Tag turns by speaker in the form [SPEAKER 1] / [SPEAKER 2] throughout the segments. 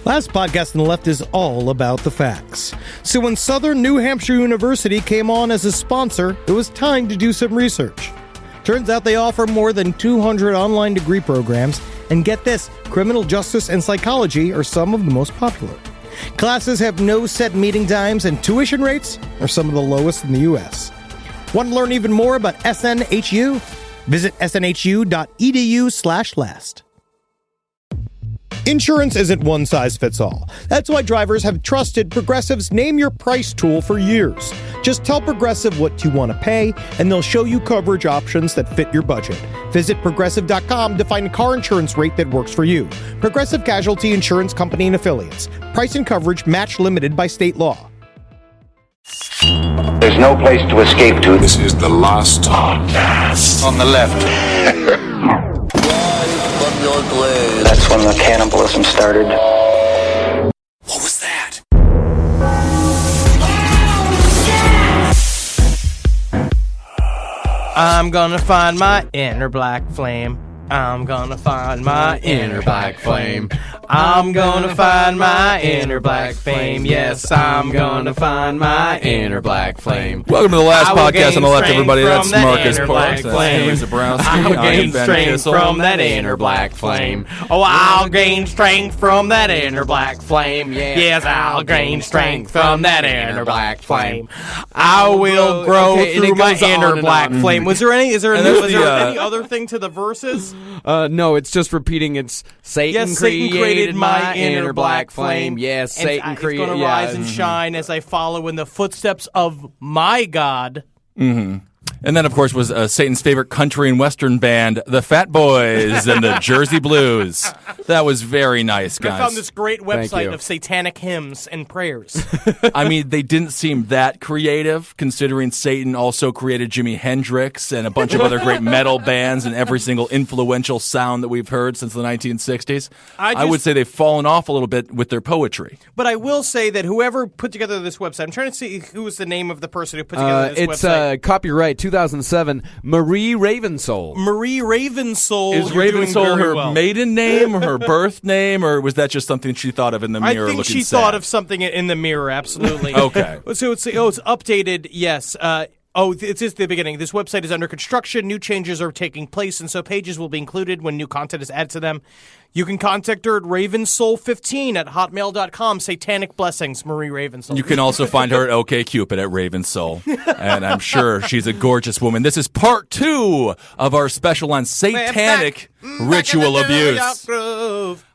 [SPEAKER 1] Last podcast on the left is all about the facts. So when Southern New Hampshire University came on as a sponsor, it was time to do some research. Turns out they offer more than 200 online degree programs, and get this, criminal justice and psychology are some of the most popular. Classes have no set meeting times, and tuition rates are some of the lowest in the U.S. Want to learn even more about SNHU? Visit snhu.edu/last. Insurance isn't one size fits all. That's why drivers have trusted Progressive's Name Your Price tool for years. Just tell Progressive what you want to pay, and they'll show you coverage options that fit your budget. Visit Progressive.com to find a car insurance rate that works for you. Progressive Casualty Insurance Company and Affiliates. Price and coverage match limited by state law.
[SPEAKER 2] There's no place to escape to.
[SPEAKER 3] This is the last podcast.
[SPEAKER 2] On the left. That's when the cannibalism started.
[SPEAKER 3] What was that?
[SPEAKER 4] I'm gonna find my inner black flame. I'm gonna find my inner black flame. I'm gonna find my inner black flame. Yes, I'm gonna find my inner black flame.
[SPEAKER 5] Welcome to the last podcast on the left, everybody. That's Marcus
[SPEAKER 4] Parks.
[SPEAKER 5] That's Henry Zabrowski.
[SPEAKER 4] I'll gain
[SPEAKER 5] Ben
[SPEAKER 4] strength
[SPEAKER 5] Kissel.
[SPEAKER 4] from that inner black flame. Oh, I'll gain strength from that inner black flame. Yes, I'll gain strength from that inner black flame. I will grow through my inner black flame. Was there any other thing to the verses?
[SPEAKER 6] No, it's just repeating. It's Satan created my inner black flame. Yes, Satan created.
[SPEAKER 4] It's going to rise and shine as I follow in the footsteps of my God.
[SPEAKER 5] Mm-hmm. And then, of course, was Satan's favorite country and western band, the Fat Boys and the Jersey Blues. That was very nice, guys.
[SPEAKER 4] I found this great website of satanic hymns and prayers.
[SPEAKER 5] I mean, they didn't seem that creative, considering Satan also created Jimi Hendrix and a bunch of other great metal bands and every single influential sound that we've heard since the 1960s. I would say they've fallen off a little bit with their poetry.
[SPEAKER 4] But I will say that whoever put together this website, I'm trying to see who was the name of the person who put together this website.
[SPEAKER 6] It's copyright 2007, Marie Ravensoul.
[SPEAKER 4] Marie Ravensoul.
[SPEAKER 5] Is Ravensoul her maiden name or her birth name, or was that just something she thought of in the mirror?
[SPEAKER 4] I think she thought of something in the mirror, absolutely.
[SPEAKER 5] Okay.
[SPEAKER 4] So it's updated, yes. It's just the beginning. This website is under construction. New changes are taking place, and so pages will be included when new content is added to them. You can contact her at ravensoul15@hotmail.com. Satanic blessings, Marie Ravensoul.
[SPEAKER 5] You can also find her at OkCupid at Ravensoul. And I'm sure she's a gorgeous woman. This is part 2 of our special on satanic ritual abuse.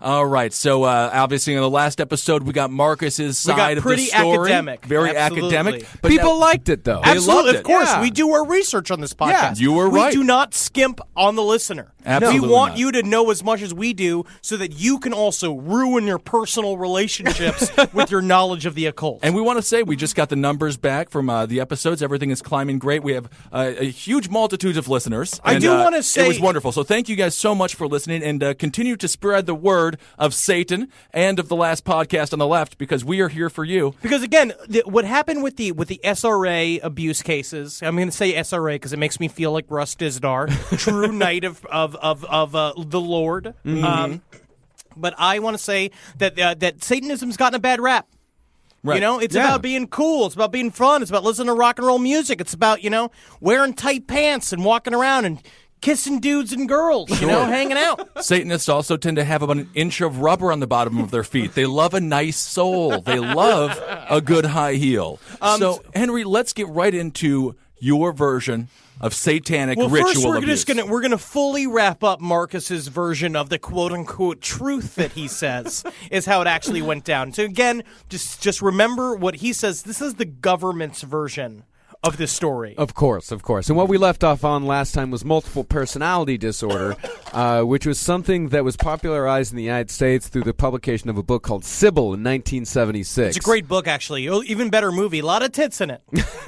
[SPEAKER 5] All right. So obviously in the last episode, we got Marcus's side of the story.
[SPEAKER 4] Academic.
[SPEAKER 5] Very
[SPEAKER 4] Absolutely.
[SPEAKER 5] academic.
[SPEAKER 6] But people liked it, though.
[SPEAKER 4] Absolutely.
[SPEAKER 5] They loved it.
[SPEAKER 4] Of course.
[SPEAKER 6] Yeah.
[SPEAKER 4] We do our research on this podcast.
[SPEAKER 6] Yeah,
[SPEAKER 5] you were right.
[SPEAKER 4] We do not skimp on the listener.
[SPEAKER 5] Absolutely
[SPEAKER 4] we want
[SPEAKER 5] not.
[SPEAKER 4] you to know as much as we do so that you can also ruin your personal relationships with your knowledge of the occult.
[SPEAKER 5] And we want to say we just got the numbers back from the episodes. Everything is climbing great. We have a huge multitude of listeners.
[SPEAKER 4] I do want to say
[SPEAKER 5] it was wonderful. So thank you guys so much for listening, and continue to spread the word of Satan and of the last podcast on the left, because we are here for you.
[SPEAKER 4] Because again, what happened with the SRA abuse cases? I'm going to say SRA because it makes me feel like Russ Dizdar, true knight of the Lord.
[SPEAKER 5] Mm-hmm.
[SPEAKER 4] But I want to say that Satanism's gotten a bad rap.
[SPEAKER 5] Right.
[SPEAKER 4] You know, it's about being cool. It's about being fun. It's about listening to rock and roll music. It's about, wearing tight pants and walking around and kissing dudes and girls, hanging out.
[SPEAKER 5] Satanists also tend to have about an inch of rubber on the bottom of their feet. They love a nice sole. They love a good high heel. So, Henry, let's get right into your version of satanic ritual abuse.
[SPEAKER 4] First we're gonna fully wrap up Marcus's version of the quote unquote truth that he says is how it actually went down. So again, just remember what he says. This is the government's version of this story.
[SPEAKER 6] Of course. And what we left off on last time was multiple personality disorder, which was something that was popularized in the United States through the publication of a book called Sybil in 1976.
[SPEAKER 4] It's a great book, actually. Even better movie. A lot of tits in it.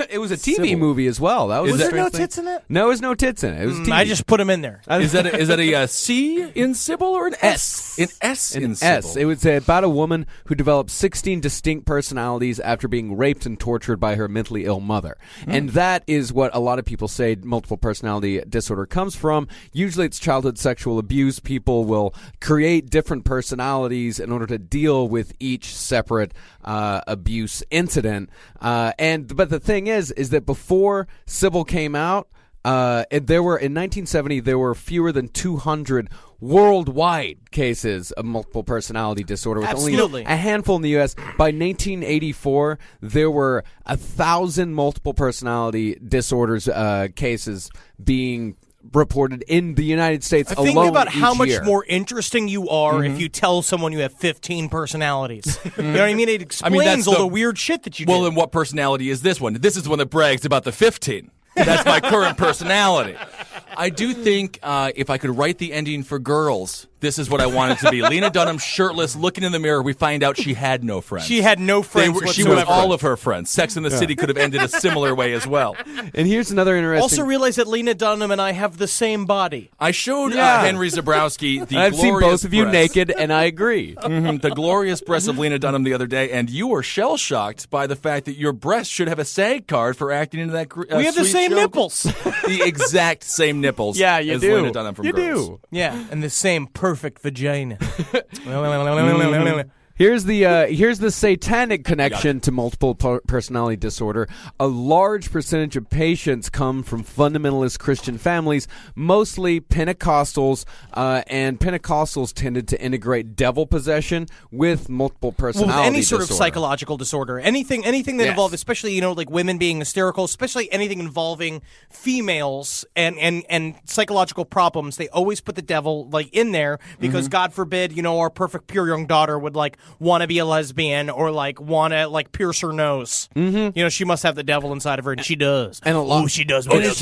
[SPEAKER 6] It was a TV movie as well.
[SPEAKER 4] Was there no tits in it?
[SPEAKER 6] No, there was no tits in it. It was TV.
[SPEAKER 4] I just put them in there.
[SPEAKER 5] Is that a C in Sybil or an S? An S in Sybil.
[SPEAKER 6] S. It was about a woman who developed 16 distinct personalities after being raped and tortured by her mentally ill mother. And that is what a lot of people say multiple personality disorder comes from. Usually it's childhood sexual abuse. People will create different personalities in order to deal with each separate abuse incident. But the thing is that before Sybil came out, in 1970 there were fewer than 200 worldwide cases of multiple personality disorder, with only a handful in the U.S. By 1984, there were 1,000 multiple personality disorders cases being reported in the United States alone.
[SPEAKER 1] Think about how much
[SPEAKER 6] year.
[SPEAKER 1] more interesting you are if you tell someone you have 15 personalities. You know what I mean? It explains all the weird shit that you do.
[SPEAKER 5] Well, then what personality is this one? This is one that brags about the 15. That's my current personality. I do think if I could write the ending for Girls, this is what I want it to be. Lena Dunham shirtless, looking in the mirror. We find out she had no friends.
[SPEAKER 1] She had no friends whatsoever.
[SPEAKER 5] She was all of her friends. Sex in the City could have ended a similar way as well.
[SPEAKER 6] And here's another interesting...
[SPEAKER 1] Also realize that Lena Dunham and I have the same body.
[SPEAKER 5] I showed Henry Zabrowski the
[SPEAKER 6] I've
[SPEAKER 5] glorious
[SPEAKER 6] seen both of you
[SPEAKER 5] breasts.
[SPEAKER 6] naked, and I agree.
[SPEAKER 5] The glorious breasts of Lena Dunham the other day, and you were shell-shocked by the fact that your breasts should have a SAG card for acting into that
[SPEAKER 1] we have the
[SPEAKER 5] sweet
[SPEAKER 1] same
[SPEAKER 5] show.
[SPEAKER 1] nipples.
[SPEAKER 5] The exact same nipples
[SPEAKER 6] Yeah, you
[SPEAKER 5] as
[SPEAKER 6] do.
[SPEAKER 5] Lena Dunham from
[SPEAKER 6] You
[SPEAKER 5] Girls.
[SPEAKER 6] do.
[SPEAKER 1] Yeah, and the same perfect vagina.
[SPEAKER 6] Here's the satanic connection to multiple personality disorder. A large percentage of patients come from fundamentalist Christian families, mostly Pentecostals, and Pentecostals tended to integrate devil possession with multiple personality
[SPEAKER 1] Well, any sort
[SPEAKER 6] disorder.
[SPEAKER 1] of psychological disorder, anything that involves, especially like women being hysterical, especially anything involving females and psychological problems, they always put the devil like in there because God forbid, our perfect pure young daughter would like want to be a lesbian or like want to like pierce her nose. She must have the devil inside of her, and she does.
[SPEAKER 6] And a lot,
[SPEAKER 1] she does.
[SPEAKER 5] And it's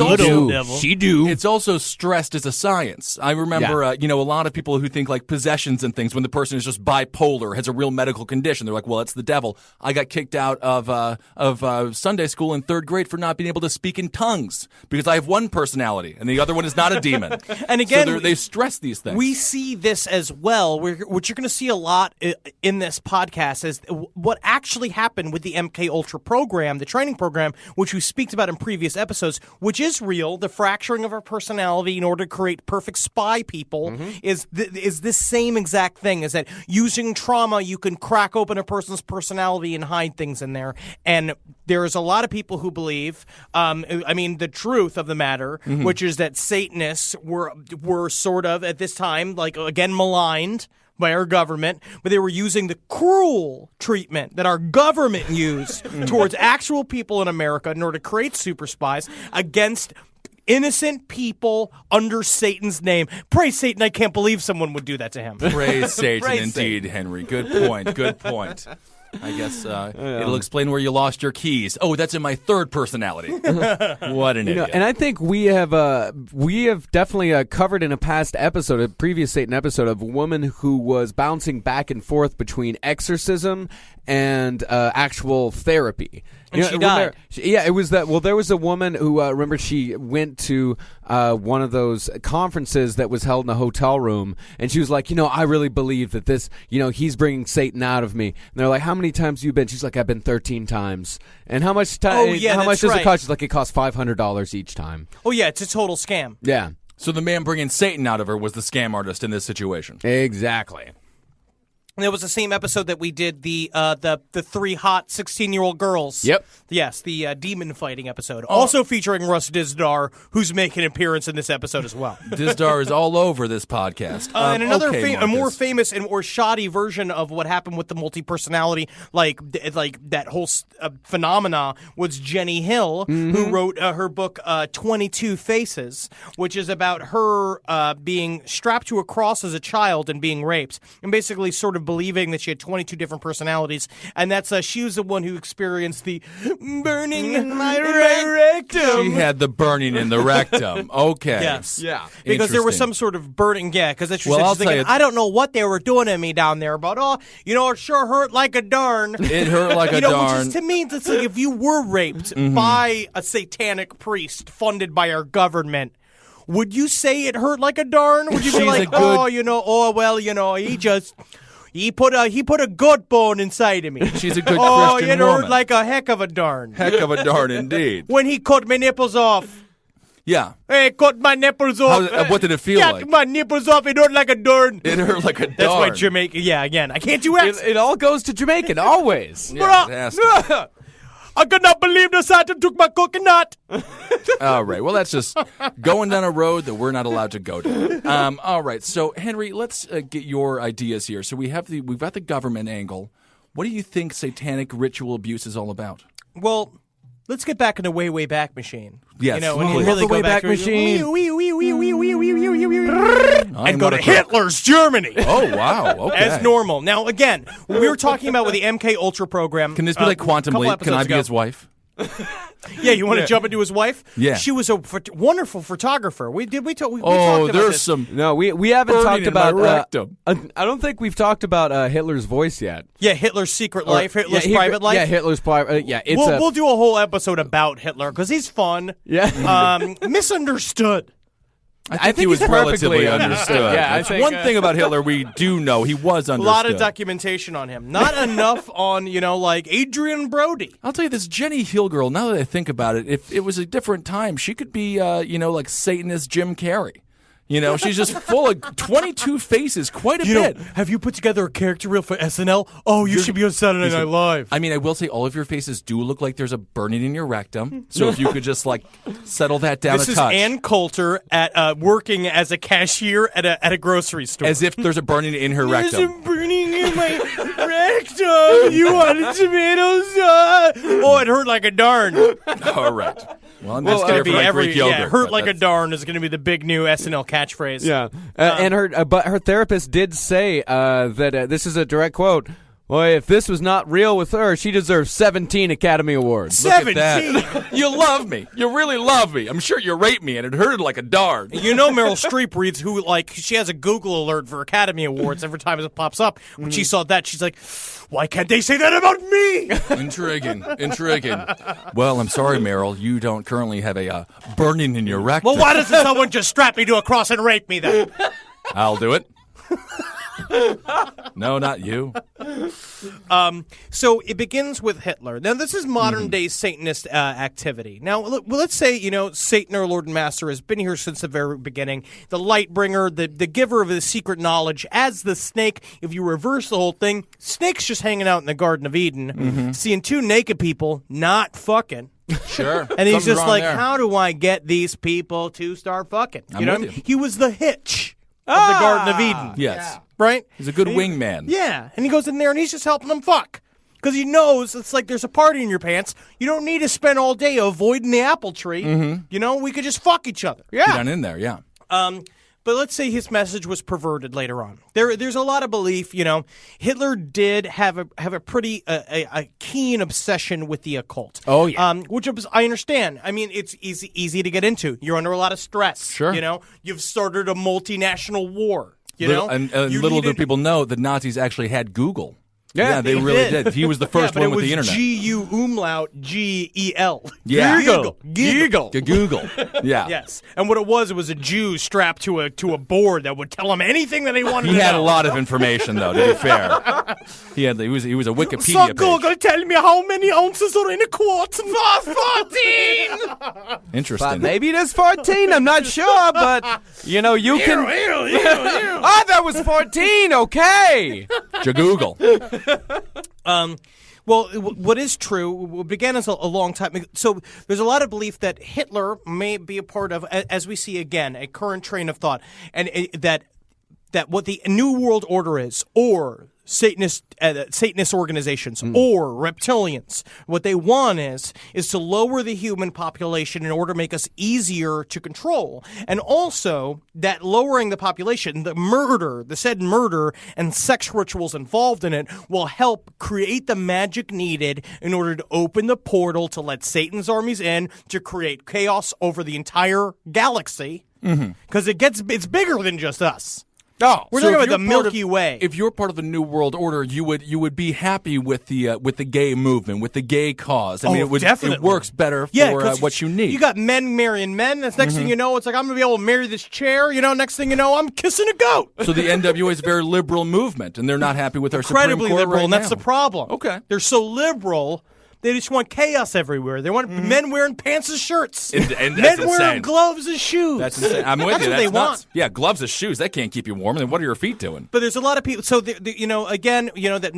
[SPEAKER 6] she do.
[SPEAKER 5] It's also stressed as a science. I remember, a lot of people who think like possessions and things when the person is just bipolar, has a real medical condition. They're like, well, it's the devil. I got kicked out of Sunday school in 3rd grade for not being able to speak in tongues because I have one personality and the other one is not a demon.
[SPEAKER 1] And again,
[SPEAKER 5] so they stress these things.
[SPEAKER 1] We see this as well. What you're going to see a lot in this podcast is what actually happened with the MK Ultra program, the training program, which we speak about in previous episodes, which is real. The fracturing of our personality in order to create perfect spy people is this same exact thing. Is that using trauma, you can crack open a person's personality and hide things in there. And there's a lot of people who believe, the truth of the matter, which is that Satanists were sort of at this time, like again, maligned by our government, but they were using the cruel treatment that our government used towards actual people in America in order to create super spies against innocent people under Satan's name. Praise Satan, I can't believe someone would do that to him.
[SPEAKER 5] Praise Satan,
[SPEAKER 1] Praise
[SPEAKER 5] indeed,
[SPEAKER 1] Satan.
[SPEAKER 5] Henry. Good point. Good point. I guess it'll explain where you lost your keys. Oh, that's in my 3rd personality. What an idiot!
[SPEAKER 6] And I think we have definitely covered in a past episode, a previous Satan episode, of a woman who was bouncing back and forth between exorcism and actual therapy.
[SPEAKER 1] And she died.
[SPEAKER 6] It was that. Well, there was a woman who remember she went to one of those conferences that was held in a hotel room, and she was like, I really believe that this, he's bringing Satan out of me. And they're like, how many times have you been? She's like, I've been 13 times. And how much time?
[SPEAKER 1] Oh, yeah,
[SPEAKER 6] how much
[SPEAKER 1] that's
[SPEAKER 6] does it
[SPEAKER 1] right.
[SPEAKER 6] cost? She's like, it costs $500 each time.
[SPEAKER 1] Oh yeah, it's a total scam.
[SPEAKER 6] Yeah,
[SPEAKER 5] So the man bringing Satan out of her was the scam artist in this situation.
[SPEAKER 6] exactly.
[SPEAKER 1] And it was the same episode that we did the 3 hot 16-year-old girls.
[SPEAKER 6] Yep.
[SPEAKER 1] Yes, the demon fighting episode. Also featuring Russ Dizdar, who's making an appearance in this episode as well.
[SPEAKER 5] Dizdar is all over this podcast.
[SPEAKER 1] And another
[SPEAKER 5] okay,
[SPEAKER 1] a more
[SPEAKER 5] Marcus.
[SPEAKER 1] famous and more shoddy version of what happened with the multi-personality, like that whole phenomena, was Jenny Hill, who wrote her book 22 Faces, which is about her being strapped to a cross as a child and being raped, and basically sort of believing that she had 22 different personalities, and that's she was the one who experienced the burning in my rectum.
[SPEAKER 5] She had the burning in the rectum. Okay.
[SPEAKER 1] Yes.
[SPEAKER 6] Yeah.
[SPEAKER 1] Because there was
[SPEAKER 5] Interesting.
[SPEAKER 1] some sort of burning, because that's
[SPEAKER 5] Well,
[SPEAKER 1] she's
[SPEAKER 5] I'll
[SPEAKER 1] thinking,
[SPEAKER 5] tell you-
[SPEAKER 1] I don't know what they were doing to me down there, but it sure hurt like a darn.
[SPEAKER 5] It hurt like a darn.
[SPEAKER 1] Which is, to me, it's like if you were raped by a satanic priest funded by our government, would you say it hurt like a darn? Would you be
[SPEAKER 5] She's
[SPEAKER 1] like,
[SPEAKER 5] a good-
[SPEAKER 1] he just...
[SPEAKER 4] He put a good bone inside of me.
[SPEAKER 5] She's a good
[SPEAKER 4] oh,
[SPEAKER 5] Christian
[SPEAKER 4] it hurt
[SPEAKER 5] woman.
[SPEAKER 4] like a heck of a darn.
[SPEAKER 5] Heck of a darn indeed.
[SPEAKER 4] When he cut my nipples off.
[SPEAKER 5] Yeah.
[SPEAKER 4] Hey, cut my nipples off.
[SPEAKER 5] What did it feel
[SPEAKER 4] yeah,
[SPEAKER 5] like?
[SPEAKER 4] my nipples off. It hurt like a darn.
[SPEAKER 5] It hurt like a darn.
[SPEAKER 4] That's why Jamaica. Yeah, again, I can't do accents.
[SPEAKER 6] It all goes to Jamaican, always.
[SPEAKER 5] Yeah, it has to.
[SPEAKER 4] I could not believe the Satan took my coconut.
[SPEAKER 5] All right. Well, that's just going down a road that we're not allowed to go down. All right. So, Henry, let's get your ideas here. So we've got the government angle. What do you think satanic ritual abuse is all about?
[SPEAKER 4] Well, let's get back in the way back machine.
[SPEAKER 5] Yes.
[SPEAKER 4] You know,
[SPEAKER 5] Ooh,
[SPEAKER 4] and really
[SPEAKER 6] the
[SPEAKER 4] go
[SPEAKER 6] Wayback
[SPEAKER 4] back
[SPEAKER 6] Machine.
[SPEAKER 4] And go to Hitler's Germany.
[SPEAKER 5] Oh, wow. Okay.
[SPEAKER 4] As normal. Now, again, we were talking about with the MK Ultra program.
[SPEAKER 5] Can this be like Quantum
[SPEAKER 4] couple
[SPEAKER 5] Leap? Can I
[SPEAKER 4] episodes
[SPEAKER 5] be
[SPEAKER 4] ago.
[SPEAKER 5] his wife?
[SPEAKER 4] Yeah, you want to jump into his wife?
[SPEAKER 5] Yeah.
[SPEAKER 4] She was a wonderful photographer. We talked
[SPEAKER 5] Oh,
[SPEAKER 4] about
[SPEAKER 5] there's
[SPEAKER 4] this.
[SPEAKER 5] some.
[SPEAKER 6] No, we haven't
[SPEAKER 5] Burning
[SPEAKER 6] talked
[SPEAKER 5] in my
[SPEAKER 6] about.
[SPEAKER 5] rectum.
[SPEAKER 6] I don't think we've talked about Hitler's voice yet.
[SPEAKER 4] Yeah, Hitler's secret life, Hitler's
[SPEAKER 6] Yeah,
[SPEAKER 4] private life.
[SPEAKER 6] Yeah, Hitler's private. Yeah, it's
[SPEAKER 4] We'll do a whole episode about Hitler because he's fun.
[SPEAKER 6] Yeah.
[SPEAKER 4] Misunderstood.
[SPEAKER 5] I think he
[SPEAKER 6] think
[SPEAKER 5] was
[SPEAKER 6] he's
[SPEAKER 5] relatively
[SPEAKER 6] perfectly
[SPEAKER 5] understood.
[SPEAKER 6] Yeah, I
[SPEAKER 5] That's
[SPEAKER 6] think,
[SPEAKER 5] one thing about Hitler we do know. He was
[SPEAKER 4] A
[SPEAKER 5] understood.
[SPEAKER 4] lot of documentation on him. Not enough on, like Adrian Brody.
[SPEAKER 5] I'll tell you this, Jenny Hill girl, now that I think about it, if it was a different time, she could be, like Satanist Jim Carrey. She's just full of 22 faces, quite a bit.
[SPEAKER 4] Have you put together a character reel for SNL? Oh, you should be on Saturday Night Live.
[SPEAKER 5] I mean, I will say all of your faces do look like there's a burning in your rectum. So if you could just, settle that down
[SPEAKER 4] This
[SPEAKER 5] a
[SPEAKER 4] is
[SPEAKER 5] touch.
[SPEAKER 4] Ann Coulter at working as a cashier at a grocery store.
[SPEAKER 5] As if there's a burning in her rectum.
[SPEAKER 4] There's a burning in my rectum. You wanted tomato sauce? Oh, it hurt like a darn.
[SPEAKER 5] All right. Well,
[SPEAKER 4] That's
[SPEAKER 5] that's
[SPEAKER 4] going
[SPEAKER 5] clear
[SPEAKER 4] to be
[SPEAKER 5] for my
[SPEAKER 4] every
[SPEAKER 5] Greek yogurt.
[SPEAKER 4] hurt
[SPEAKER 5] but
[SPEAKER 4] like a
[SPEAKER 5] that's-
[SPEAKER 4] darn is going to be the big new SNL catchphrase.
[SPEAKER 6] Yeah, and her therapist did say that this is a direct quote. Well, if this was not real with her, she deserves 17 Academy Awards.
[SPEAKER 5] Look at
[SPEAKER 4] 17.
[SPEAKER 5] that. You love me. You really love me. I'm sure you rate me, and it hurted like a darn.
[SPEAKER 4] You know Meryl Streep reads she has a Google alert for Academy Awards every time it pops up. When she saw that, she's like, why can't they say that about me?
[SPEAKER 5] Intriguing. Well, I'm sorry, Meryl. You don't currently have a burning in your rectum.
[SPEAKER 4] Well, why doesn't someone just strap me to a cross and rape me then?
[SPEAKER 5] I'll do it. No, not you.
[SPEAKER 4] So it begins with Hitler. Now, this is modern-day Satanist activity. Now, let's say, Satan, our Lord and Master, has been here since the very beginning. The light bringer, the giver of the secret knowledge. As the snake, if you reverse the whole thing, snake's just hanging out in the Garden of Eden, seeing two naked people not fucking.
[SPEAKER 5] Sure.
[SPEAKER 4] And he's
[SPEAKER 5] Something's
[SPEAKER 4] just
[SPEAKER 5] wrong
[SPEAKER 4] like,
[SPEAKER 5] there.
[SPEAKER 4] how do I get these people to start fucking?
[SPEAKER 5] I'm
[SPEAKER 4] what I
[SPEAKER 5] with
[SPEAKER 4] mean?
[SPEAKER 5] you.
[SPEAKER 4] He was the hitch of the Garden of Eden.
[SPEAKER 5] Yes.
[SPEAKER 4] Right?
[SPEAKER 5] He's a good wingman.
[SPEAKER 4] Yeah, and he goes in there and he's just helping them fuck. Because he knows it's like there's a party in your pants. You don't need to spend all day avoiding the apple tree. We could just fuck each other.
[SPEAKER 5] Get on in there, yeah.
[SPEAKER 4] But let's say his message was perverted later on. There's a lot of belief, Hitler did have a pretty a keen obsession with the occult.
[SPEAKER 6] Oh, yeah.
[SPEAKER 4] Which I understand. I mean, it's easy to get into. You're under a lot of stress.
[SPEAKER 5] Sure.
[SPEAKER 4] You've started a multinational war.
[SPEAKER 5] And
[SPEAKER 4] You
[SPEAKER 5] little do
[SPEAKER 4] needed-
[SPEAKER 5] people know the Nazis actually had Google.
[SPEAKER 6] Yeah,
[SPEAKER 5] they really did. He was the first
[SPEAKER 4] but
[SPEAKER 5] one
[SPEAKER 4] it
[SPEAKER 5] with
[SPEAKER 4] was
[SPEAKER 5] the internet.
[SPEAKER 4] G-U umlaut G-E-L.
[SPEAKER 5] Yeah.
[SPEAKER 4] Giggle.
[SPEAKER 5] Google. Yeah.
[SPEAKER 4] Yes. And what it was a Jew strapped to a board that would tell him anything that he wanted
[SPEAKER 5] He
[SPEAKER 4] to
[SPEAKER 5] had
[SPEAKER 4] know.
[SPEAKER 5] a lot of information, though, to be fair. He was a Wikipedia
[SPEAKER 4] So
[SPEAKER 5] page.
[SPEAKER 4] Google, tell me how many ounces are in a quart. 14!
[SPEAKER 5] Interesting.
[SPEAKER 6] But maybe there's 14. I'm not sure, but you can. Ah, that was 14. Okay.
[SPEAKER 5] Google.
[SPEAKER 4] Well, what is true, it began as a long time. So there's a lot of belief that Hitler may be a part of, as we see again, a current train of thought, and that what the New World Order is, or Satanist organizations, or reptilians. What they want is to lower the human population in order to make us easier to control. And also that lowering the population, the said murder and sex rituals involved in it will help create the magic needed in order to open the portal to let Satan's armies in to create chaos over the entire galaxy. Because it's bigger than just us. Oh, we're
[SPEAKER 5] So
[SPEAKER 4] talking
[SPEAKER 5] if
[SPEAKER 4] about the
[SPEAKER 5] you're part
[SPEAKER 4] Milky
[SPEAKER 5] of-
[SPEAKER 4] Way.
[SPEAKER 5] If you're part of the New World Order, you would be happy with the gay movement, with the gay cause. I mean, it
[SPEAKER 4] definitely.
[SPEAKER 5] works better for
[SPEAKER 4] 'cause
[SPEAKER 5] what you need.
[SPEAKER 4] You got men marrying men. That's next thing you know, it's like, I'm going to be able to marry this chair. Next thing you know, I'm kissing a goat.
[SPEAKER 5] So the NWA is a very liberal movement, and they're not happy with our
[SPEAKER 4] Incredibly
[SPEAKER 5] Supreme Court
[SPEAKER 4] liberal,
[SPEAKER 5] right
[SPEAKER 4] and that's
[SPEAKER 5] now.
[SPEAKER 4] the problem.
[SPEAKER 5] Okay.
[SPEAKER 4] They're so liberal, they just want chaos everywhere. They want men wearing pants and shirts.
[SPEAKER 5] And
[SPEAKER 4] men
[SPEAKER 5] that's
[SPEAKER 4] wearing
[SPEAKER 5] insane.
[SPEAKER 4] gloves and shoes.
[SPEAKER 5] That's insane. I'm with
[SPEAKER 4] That's
[SPEAKER 5] you.
[SPEAKER 4] what
[SPEAKER 5] That's
[SPEAKER 4] they
[SPEAKER 5] nuts.
[SPEAKER 4] want.
[SPEAKER 5] Yeah, gloves and shoes, that can't keep you warm. And what are your feet doing?
[SPEAKER 4] But there's a lot of people. So, that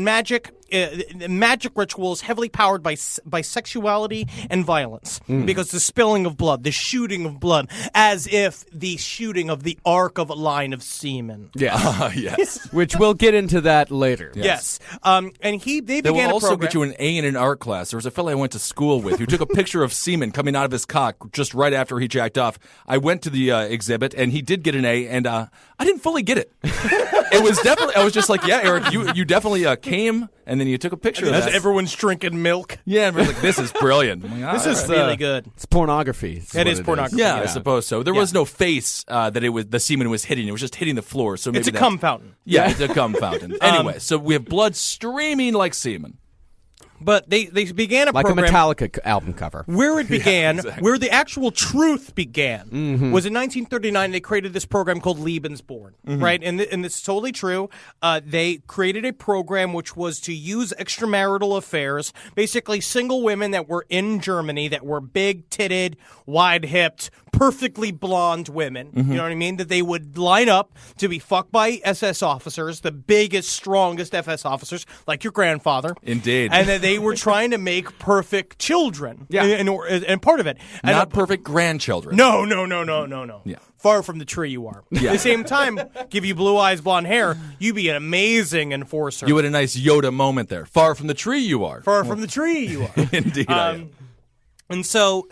[SPEAKER 4] magic ritual is heavily powered by sexuality and violence because the spilling of blood, the shooting of blood, as if the shooting of the arc of a line of semen.
[SPEAKER 6] Yeah.
[SPEAKER 5] Yes.
[SPEAKER 6] Which we'll get into that later.
[SPEAKER 4] Yes. And they
[SPEAKER 5] They
[SPEAKER 4] began
[SPEAKER 5] will
[SPEAKER 4] a
[SPEAKER 5] also
[SPEAKER 4] program.
[SPEAKER 5] get you an A in an art class. There was a fellow I went to school with who took a picture of semen coming out of his cock just right after he jacked off. I went to the exhibit, and he did get an A, and I didn't fully get it. It was definitely, I was just like, yeah, Eric, you definitely came, and then you took a picture of
[SPEAKER 4] As
[SPEAKER 5] that.
[SPEAKER 4] everyone's drinking milk.
[SPEAKER 5] Yeah, and we're like, this is brilliant. I'm like,
[SPEAKER 4] This
[SPEAKER 5] all
[SPEAKER 4] is
[SPEAKER 5] right.
[SPEAKER 4] really good.
[SPEAKER 6] It's pornography.
[SPEAKER 4] It is pornography.
[SPEAKER 5] Yeah, I suppose so. There was no face that the semen was hitting. It was just hitting the floor. So maybe
[SPEAKER 4] It's a
[SPEAKER 5] that's-
[SPEAKER 4] cum fountain.
[SPEAKER 5] Yeah, it's a cum fountain. Anyway, so we have blood streaming like semen.
[SPEAKER 4] But they began a
[SPEAKER 6] Like
[SPEAKER 4] program.
[SPEAKER 6] a Metallica album cover.
[SPEAKER 4] Where it began,
[SPEAKER 5] exactly.
[SPEAKER 4] where the actual truth began, was in 1939. They created this program called Lebensborn, right? And this is totally true. They created a program which was to use extramarital affairs, basically single women that were in Germany that were big-titted, wide-hipped, perfectly blonde women. You know what I mean? That they would line up to be fucked by SS officers, the biggest, strongest SS officers, like your grandfather.
[SPEAKER 5] Indeed.
[SPEAKER 4] And that they were trying to make perfect children.
[SPEAKER 6] Yeah.
[SPEAKER 4] And part of it. And
[SPEAKER 5] Not perfect grandchildren.
[SPEAKER 4] No.
[SPEAKER 5] Yeah.
[SPEAKER 4] Far from the tree you are.
[SPEAKER 5] Yeah.
[SPEAKER 4] At the same time, give you blue eyes, blonde hair, you be an amazing enforcer.
[SPEAKER 5] You had a nice Yoda moment there. Far from the tree you are.
[SPEAKER 4] Far from the tree you are.
[SPEAKER 5] Indeed I am.
[SPEAKER 4] And so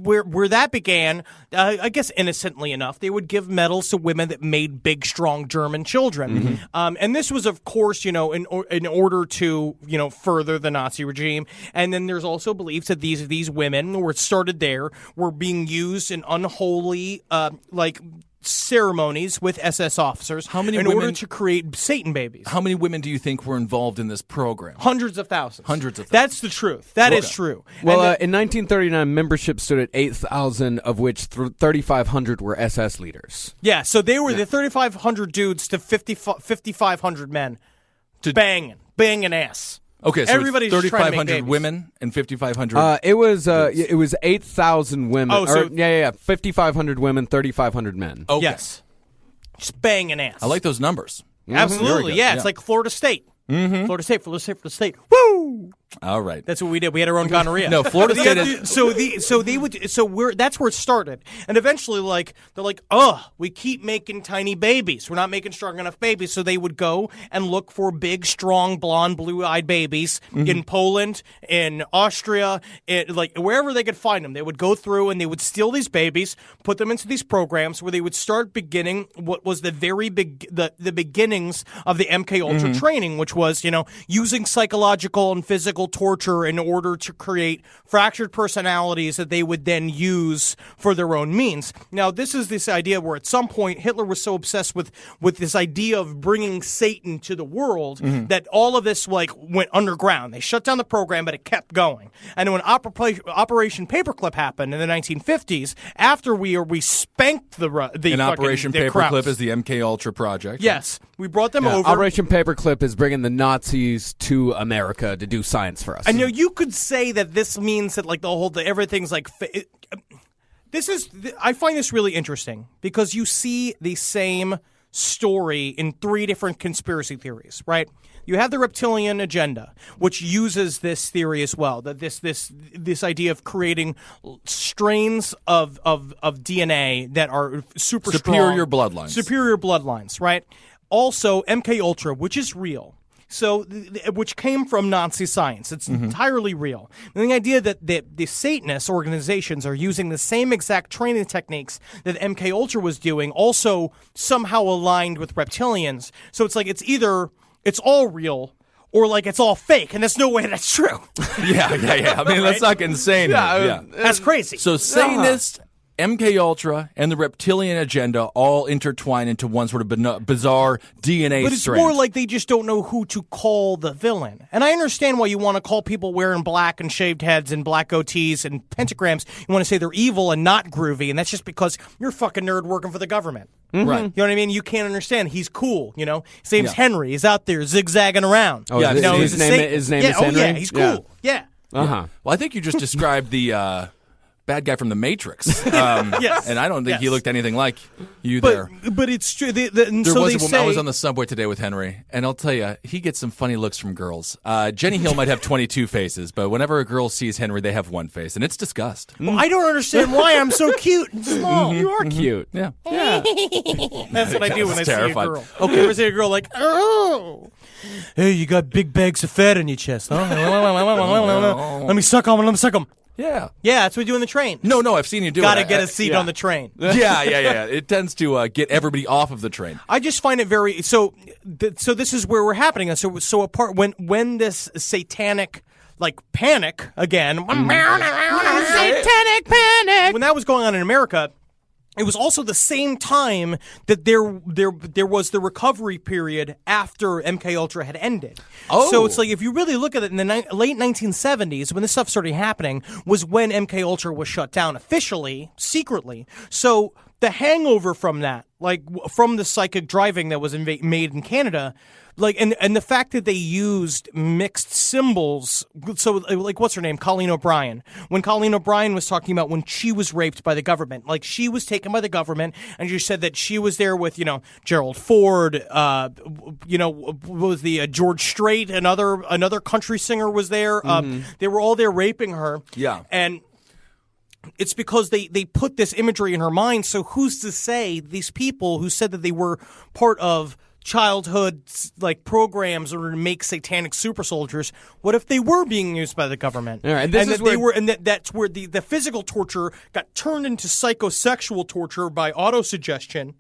[SPEAKER 4] where that began, I guess innocently enough, they would give medals to women that made big, strong German children. And this was, of course, in order to, further the Nazi regime. And then there's also beliefs that these women were started there, were being used in unholy, ceremonies with SS officers in order to create Satan babies.
[SPEAKER 5] How many women do you think were involved in this program?
[SPEAKER 4] Hundreds of thousands.
[SPEAKER 5] Hundreds of
[SPEAKER 4] That's the truth. That is true.
[SPEAKER 6] Well,
[SPEAKER 4] And
[SPEAKER 6] in 1939, membership stood at 8,000, of which 3,500 were SS leaders.
[SPEAKER 4] yeah, so they were the 3,500 dudes to 5,500 men. Banging ass.
[SPEAKER 5] Okay, so
[SPEAKER 4] Everybody's
[SPEAKER 5] it's
[SPEAKER 4] just trying to make
[SPEAKER 5] 3,500
[SPEAKER 4] babies.
[SPEAKER 5] women and 5,500.
[SPEAKER 6] It was 8,000 women.
[SPEAKER 4] Oh, so-
[SPEAKER 6] 5,500 women, 3,500 men.
[SPEAKER 5] okay.
[SPEAKER 4] Yes. Just banging ass.
[SPEAKER 5] I like those numbers.
[SPEAKER 4] Absolutely,
[SPEAKER 5] Very good.
[SPEAKER 4] yeah. It's like Florida State. Florida State. Woo!
[SPEAKER 5] All right.
[SPEAKER 4] That's what we did. We had our own gonorrhea.
[SPEAKER 5] No, Florida State
[SPEAKER 4] that's where it started, and eventually, they're like, we keep making tiny babies. We're not making strong enough babies, so they would go and look for big, strong, blonde, blue-eyed babies in Poland, in Austria, wherever they could find them. They would go through and they would steal these babies, put them into these programs where they would start beginning what was the very big, the beginnings of the MK Ultra training, which was using psychological and physical torture in order to create fractured personalities that they would then use for their own means. Now, this is this idea where at some point Hitler was so obsessed with this idea of bringing Satan to the world that all of this went underground. They shut down the program, but it kept going. And when Operation Paperclip happened in the 1950s, after we spanked the
[SPEAKER 5] Operation
[SPEAKER 4] the
[SPEAKER 5] Paperclip
[SPEAKER 4] Krauts.
[SPEAKER 5] is the MK Ultra project.
[SPEAKER 4] Yes, we brought them
[SPEAKER 6] Yeah,
[SPEAKER 4] over.
[SPEAKER 6] Operation Paperclip is bringing the Nazis to America to do science for us.
[SPEAKER 4] And you could say that this means that everything's I find this really interesting because you see the same story in three different conspiracy theories, right? You have the reptilian agenda, which uses this theory as well, that this idea of creating strains of DNA that are super
[SPEAKER 5] Superior
[SPEAKER 4] strong,
[SPEAKER 5] bloodlines,
[SPEAKER 4] right? Also, MK Ultra, which is real. So, which came from Nazi science. It's entirely real. And the idea that the Satanist organizations are using the same exact training techniques that MK Ultra was doing, also somehow aligned with reptilians. So it's it's either it's all real or it's all fake, and there's no way that's true.
[SPEAKER 5] Yeah. I mean, let's not get insane. Yeah.
[SPEAKER 4] That's crazy.
[SPEAKER 5] So Satanists MK Ultra and the reptilian agenda all intertwine into one sort of bizarre DNA
[SPEAKER 1] But it's
[SPEAKER 5] strand.
[SPEAKER 1] more like they just don't know who to call the villain. And I understand why you want to call people wearing black and shaved heads and black goatees and pentagrams. You want to say they're evil and not groovy, and that's just because you're a fucking nerd working for the government.
[SPEAKER 5] Right.
[SPEAKER 1] You know what I mean? You can't understand. He's cool, you know? His name's Henry. He's out there zigzagging around.
[SPEAKER 6] Oh,
[SPEAKER 5] Yeah,
[SPEAKER 6] his,
[SPEAKER 5] you know,
[SPEAKER 6] his name is Henry?
[SPEAKER 1] Oh, yeah, he's cool. Yeah.
[SPEAKER 6] Uh-huh.
[SPEAKER 5] Well, I think you just described the bad guy from The Matrix.
[SPEAKER 1] Yes.
[SPEAKER 5] And I don't think he
[SPEAKER 1] Yes.
[SPEAKER 5] looked anything like you there.
[SPEAKER 1] But it's true. And
[SPEAKER 5] There
[SPEAKER 1] so
[SPEAKER 5] was
[SPEAKER 1] they
[SPEAKER 5] a woman,
[SPEAKER 1] say,
[SPEAKER 5] I was on the subway today with Henry, and I'll tell you, he gets some funny looks from girls. Jenny Hill might have 22 faces, but whenever a girl sees Henry, they have one face, and it's disgust.
[SPEAKER 1] well, I don't understand why I'm so cute and small.
[SPEAKER 6] You are cute.
[SPEAKER 5] Yeah.
[SPEAKER 1] That's what I do when I
[SPEAKER 5] terrified.
[SPEAKER 1] see a girl. Okay. I see a girl like, oh, hey, you got big bags of fat on your chest, huh? Let me suck on them. Let me suck them.
[SPEAKER 5] Yeah.
[SPEAKER 1] Yeah, that's what we do in the train.
[SPEAKER 5] No, I've seen you do it.
[SPEAKER 1] Gotta get a seat on the train.
[SPEAKER 5] Yeah. It tends to get everybody off of the train.
[SPEAKER 1] I just find it very so. So this is where we're happening. So apart when this satanic panic again, satanic panic. When that was going on in America, it was also the same time that there was the recovery period after MK Ultra had ended.
[SPEAKER 5] Oh.
[SPEAKER 1] So it's like if you really look at it in the late 1970s, when this stuff started happening, was when MK Ultra was shut down officially, secretly. So the hangover from that, from the psychic driving that was made in Canada. And the fact that they used mixed symbols, so what's her name, Colleen O'Brien. When Colleen O'Brien was talking about when she was raped by the government, she was taken by the government, and she said that she was there with Gerald Ford, what was the George Strait, another country singer was there. They were all there raping her.
[SPEAKER 5] Yeah,
[SPEAKER 1] and it's because they put this imagery in her mind. So who's to say these people who said that they were part of childhood programs or to make satanic super soldiers, what if they were being used by the government?
[SPEAKER 6] All right,
[SPEAKER 1] that's where the physical torture got turned into psychosexual torture by autosuggestion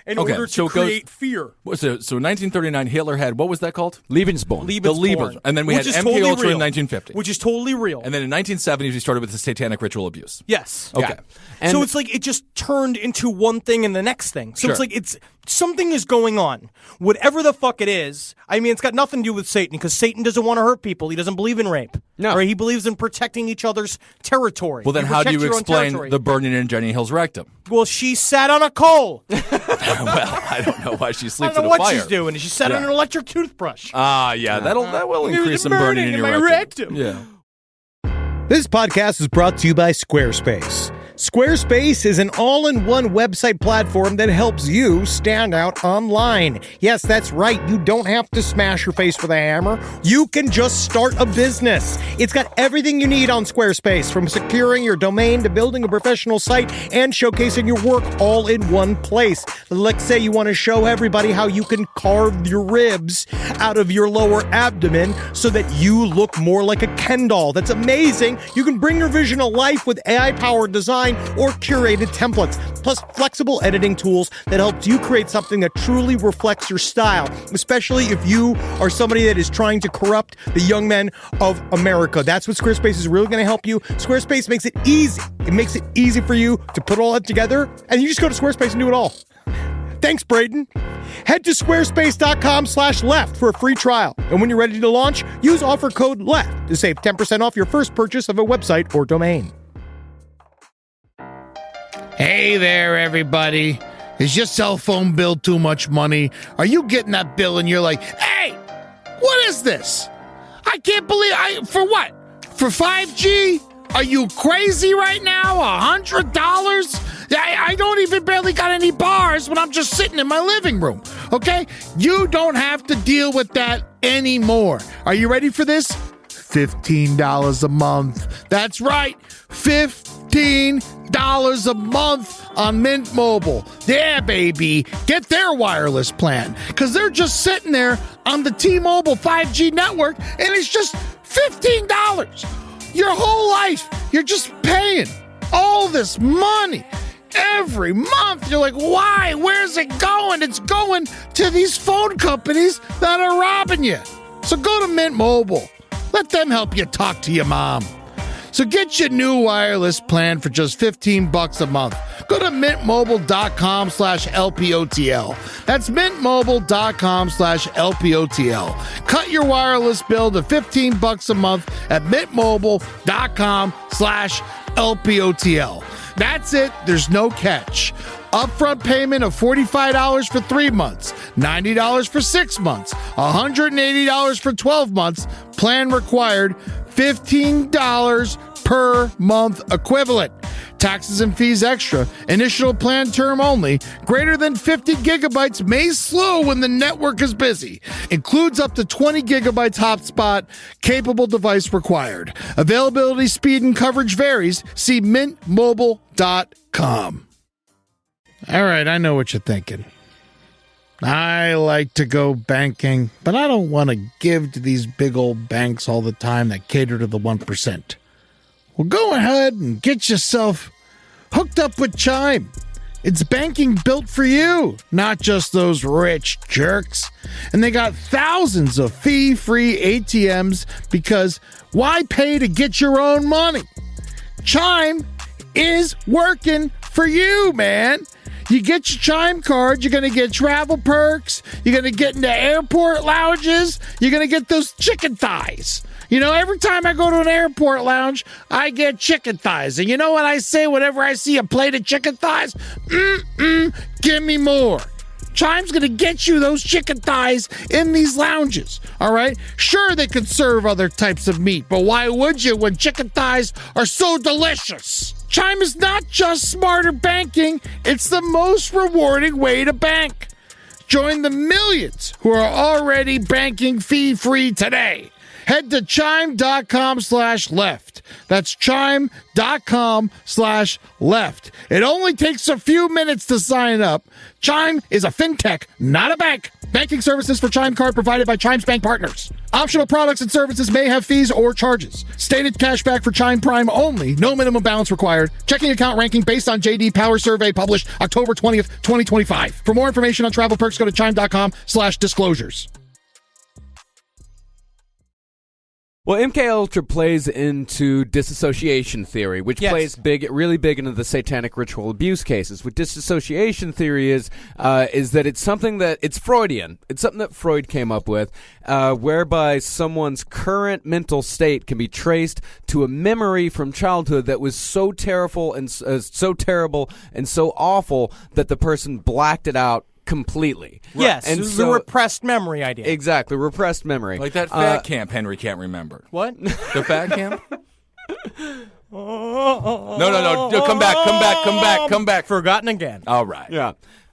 [SPEAKER 1] in order to create fear.
[SPEAKER 5] So 1939, Hitler had, what was that called?
[SPEAKER 6] Lebensborn.
[SPEAKER 5] The Lebensborn. And then we had MK Ultra in 1950.
[SPEAKER 1] Which is totally real.
[SPEAKER 5] And then in 1970s, we started with the satanic ritual abuse.
[SPEAKER 1] Yes.
[SPEAKER 5] Okay.
[SPEAKER 6] And
[SPEAKER 1] so it's it just turned into one thing and the next thing. So
[SPEAKER 5] Sure.
[SPEAKER 1] it's something is going on. Whatever the fuck it is, I mean, it's got nothing to do with Satan because Satan doesn't want to hurt people. He doesn't believe in rape.
[SPEAKER 6] No.
[SPEAKER 1] Or he believes in protecting each other's territory.
[SPEAKER 5] Well, then
[SPEAKER 1] You
[SPEAKER 5] how do
[SPEAKER 1] protect
[SPEAKER 5] you
[SPEAKER 1] your own
[SPEAKER 5] explain
[SPEAKER 1] territory.
[SPEAKER 5] the burning in Jenny Hill's rectum?
[SPEAKER 1] Well, she sat on a coal.
[SPEAKER 5] Well, I don't know why she
[SPEAKER 1] I
[SPEAKER 5] sleeps
[SPEAKER 1] don't
[SPEAKER 5] in
[SPEAKER 1] know
[SPEAKER 5] a
[SPEAKER 1] what
[SPEAKER 5] fire.
[SPEAKER 1] she's doing. She sat on an electric toothbrush.
[SPEAKER 5] Yeah, that will increase some burning in your
[SPEAKER 1] my rectum.
[SPEAKER 5] Yeah.
[SPEAKER 1] This podcast is brought to you by Squarespace. Squarespace is an all-in-one website platform that helps you stand out online. Yes, that's right. You don't have to smash your face with a hammer. You can just start a business. It's got everything you need on Squarespace, from securing your domain to building a professional site and showcasing your work all in one place. Let's say you want to show everybody how you can carve your ribs out of your lower abdomen so that you look more like a Ken doll. That's amazing. You can bring your vision to life with AI-powered design or curated templates, plus flexible editing tools that helps you create something that truly reflects your style, especially if you are somebody that is trying to corrupt the young men of America. That's what Squarespace is really going to help you. Squarespace makes it easy. It makes it easy for you to put all that together, and you just go to Squarespace and do it all. Thanks, Braden. Head to squarespace.com/left for a free trial. And when you're ready to launch, use offer code LEFT to save 10% off your first purchase of a website or domain.
[SPEAKER 7] Hey there, everybody. Is your cell phone bill too much money? Are you getting that bill and you're like, hey, what is this? I can't believe for what? For 5G? Are you crazy right now? $100? I don't even barely got any bars when I'm just sitting in my living room, okay? You don't have to deal with that anymore. Are you ready for this? $15 a month. That's right, $15 a month on Mint Mobile. Yeah, baby. Get their wireless plan, because they're just sitting there on the T-Mobile 5G network, and it's just $15. Your whole life, you're just paying all this money every month. You're like, why? Where's it going? It's going to these phone companies that are robbing you. So go to Mint Mobile. Let them help you talk to your mom. So get your new wireless plan for just $15 a month. Go to mintmobile.com/LPOTL. That's mintmobile.com/LPOTL. Cut your wireless bill to $15 a month at mintmobile.com/LPOTL. That's it. There's no catch. Upfront payment of $45 for 3 months, $90 for 6 months, $180 for 12 months. Plan required, $15 per month equivalent. Taxes and fees extra. Initial plan term only. Greater than 50 gigabytes may slow when the network is busy. Includes up to 20 gigabytes hotspot. Capable device required. Availability, speed, and coverage varies. See mintmobile.com. All right, I know what you're thinking. I like to go banking, but I don't want to give to these big old banks all the time that cater to the 1%. Well, go ahead and get yourself hooked up with Chime. It's banking built for you, not just those rich jerks. And they got thousands of fee-free ATMs because why pay to get your own money? Chime is working for you, man. You get your Chime card, you're going to get travel perks, you're going to get into airport lounges, you're going to get those chicken thighs. You know, every time I go to an airport lounge, I get chicken thighs. And you know what I say whenever I see a plate of chicken thighs? Give me more. Chime's going to get you those chicken thighs in these lounges, all right? Sure, they could serve other types of meat, but why would you when chicken thighs are so delicious? Chime is not just smarter banking, it's the most rewarding way to bank. Join the millions who are already banking fee-free today. Head to chime.com/left. That's chime.com/left. It only takes a few minutes to sign up. Chime is a fintech, not a bank. Banking services for Chime Card provided by Chime's bank partners. Optional products and services may have fees or charges. Stated cashback for Chime Prime only. No minimum balance required. Checking account ranking based on JD Power Survey published October 20th, 2025. For more information on travel perks, go to chime.com/disclosures.
[SPEAKER 6] Well, MK Ultra plays into disassociation theory, which plays really big into the satanic ritual abuse cases. What disassociation theory is that it's something that it's Freudian. It's something that Freud came up with, whereby someone's current mental state can be traced to a memory from childhood that was so terrible and so awful that the person blacked it out completely.
[SPEAKER 4] Yes,
[SPEAKER 6] and
[SPEAKER 4] the repressed memory idea.
[SPEAKER 6] Exactly, repressed memory.
[SPEAKER 5] Like that fat camp Henry can't remember.
[SPEAKER 4] What?
[SPEAKER 5] The fat camp? No, come back.
[SPEAKER 4] Forgotten again.
[SPEAKER 5] All right.
[SPEAKER 6] Yeah.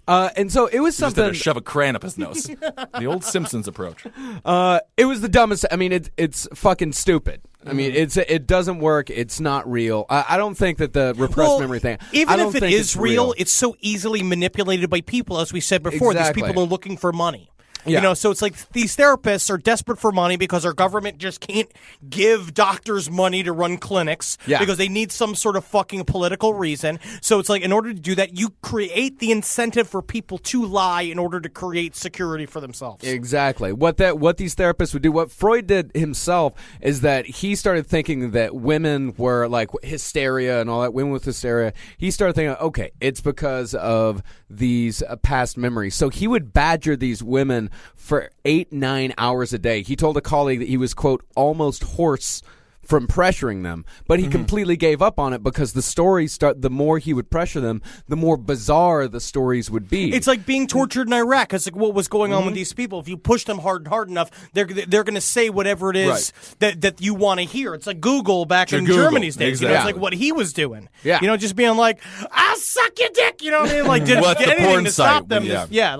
[SPEAKER 6] And so it was
[SPEAKER 5] Just
[SPEAKER 6] something.
[SPEAKER 5] to shove a crayon up his nose. The old Simpsons approach.
[SPEAKER 6] It was the dumbest. I mean, it's fucking stupid. I mean, it doesn't work. It's not real. I don't think that the repressed memory thing.
[SPEAKER 4] Even if it is real, it's so easily manipulated by people, as we said before.
[SPEAKER 6] Exactly.
[SPEAKER 4] These people are looking for money.
[SPEAKER 6] Yeah.
[SPEAKER 4] You know, so it's like these therapists are desperate for money because our government just can't give doctors money to run clinics because they need some sort of fucking political reason. So it's like in order to do that, you create the incentive for people to lie in order to create security for themselves.
[SPEAKER 6] Exactly. What these therapists would do, what Freud did himself, is that he started thinking that women were like hysteria and all that, women with hysteria. He started thinking, okay, it's because of these past memories. So he would badger these women for 8-9 hours a day. He told a colleague that he was, quote, almost hoarse from pressuring them, but he completely gave up on it because the stories the more he would pressure them, the more bizarre the stories would be.
[SPEAKER 4] It's like being tortured in Iraq. It's like what was going on with these people. If you push them hard enough, they're going to say whatever it is that you want to hear. It's like Google back in Germany's days.
[SPEAKER 5] Exactly.
[SPEAKER 4] You know, it's like what he was doing.
[SPEAKER 6] Yeah.
[SPEAKER 4] You know, just being like, "I'll suck your dick." You know what I mean? Like, didn't
[SPEAKER 5] What
[SPEAKER 4] get
[SPEAKER 5] the
[SPEAKER 4] anything
[SPEAKER 5] porn
[SPEAKER 4] to
[SPEAKER 5] site,
[SPEAKER 4] stop them.
[SPEAKER 5] yeah.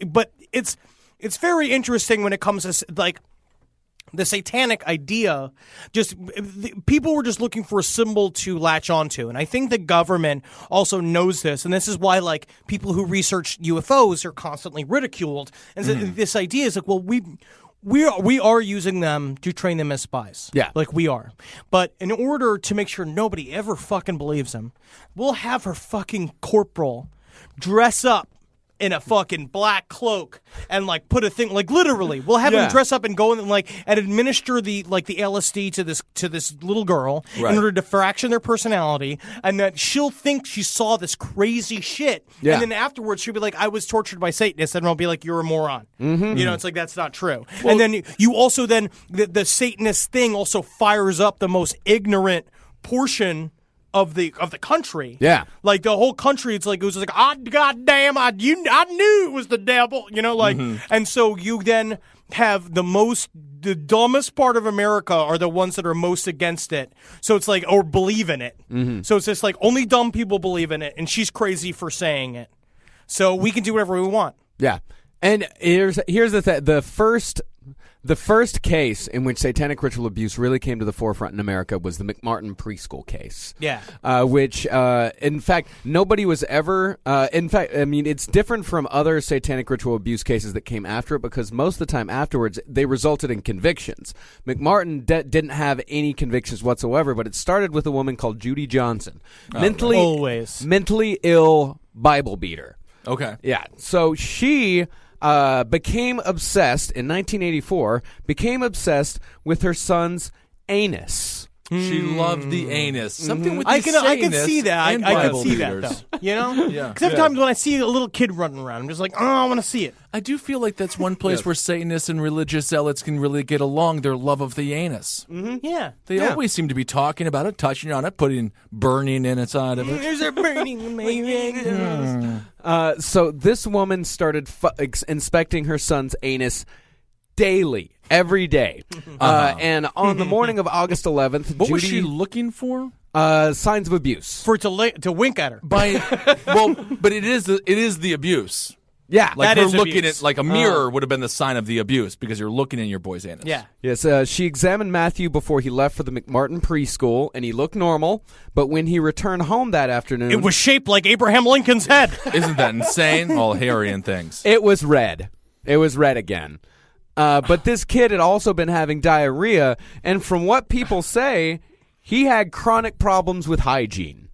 [SPEAKER 4] But it's very interesting when it comes to like the satanic idea. Just people were just looking for a symbol to latch onto, and I think the government also knows this, and this is why like people who research UFOs are constantly ridiculed. And so this idea is like, well, we are using them to train them as spies.
[SPEAKER 6] Yeah.
[SPEAKER 4] Like we are. But in order to make sure nobody ever fucking believes them, we'll have her fucking corporal dress up
[SPEAKER 1] in a fucking black cloak and like put a thing like literally we'll have him dress up and go and like and administer the LSD to this little girl in order to fraction their personality, and that she'll think she saw this crazy shit, and then afterwards she'll be like, I was tortured by Satanists, and I'll be like, you're a moron. It's like that's not true. And then you also the Satanist thing also fires up the most ignorant portion of the country. Yeah. Like the whole country, it was like, goddamn, I knew it was the devil, and so you then have the dumbest part of America are the ones that are most against it. So it's like, or believe in it. So it's just like only dumb people believe in it, and she's crazy for saying it. So we can do whatever we want.
[SPEAKER 6] Yeah. And here's the first case in which satanic ritual abuse really came to the forefront in America was the McMartin Preschool case. Yeah. Which, in fact, nobody was ever... it's different from other satanic ritual abuse cases that came after it because most of the time afterwards, they resulted in convictions. McMartin didn't have any convictions whatsoever, but it started with a woman called Judy Johnson. Mentally ill Bible beater.
[SPEAKER 5] Okay.
[SPEAKER 6] Yeah. So she... became obsessed in 1984. Became obsessed with her son's anus.
[SPEAKER 5] She loved the anus. Something with the
[SPEAKER 1] I can see that. I can see that, though.
[SPEAKER 5] Yeah.
[SPEAKER 1] Because sometimes when I see a little kid running around, I'm just like, oh, I want to see it.
[SPEAKER 5] I do feel like that's one place where Satanists and religious zealots can really get along, their love of the anus.
[SPEAKER 1] Yeah.
[SPEAKER 5] They always seem to be talking about it, touching on it, burning inside of it.
[SPEAKER 1] There's a burning in my anus.
[SPEAKER 6] So this woman started inspecting her son's anus daily, every day. And on the morning of August 11th,
[SPEAKER 5] what was she looking for?
[SPEAKER 6] Signs of abuse.
[SPEAKER 1] For it to wink at her.
[SPEAKER 5] But it is the abuse.
[SPEAKER 6] Yeah,
[SPEAKER 5] like
[SPEAKER 1] that
[SPEAKER 5] her
[SPEAKER 1] is
[SPEAKER 5] looking
[SPEAKER 1] abuse.
[SPEAKER 5] at like a mirror would have been the sign of the abuse because you're looking in your boy's anus.
[SPEAKER 1] Yeah.
[SPEAKER 6] Yes, she examined Matthew before he left for the McMartin Preschool, and he looked normal. But when he returned home that afternoon,
[SPEAKER 1] it was shaped like Abraham Lincoln's head.
[SPEAKER 5] Isn't that insane? All hairy and things.
[SPEAKER 6] It was red. It was red again. But this kid had also been having diarrhea, and from what people say, he had chronic problems with hygiene.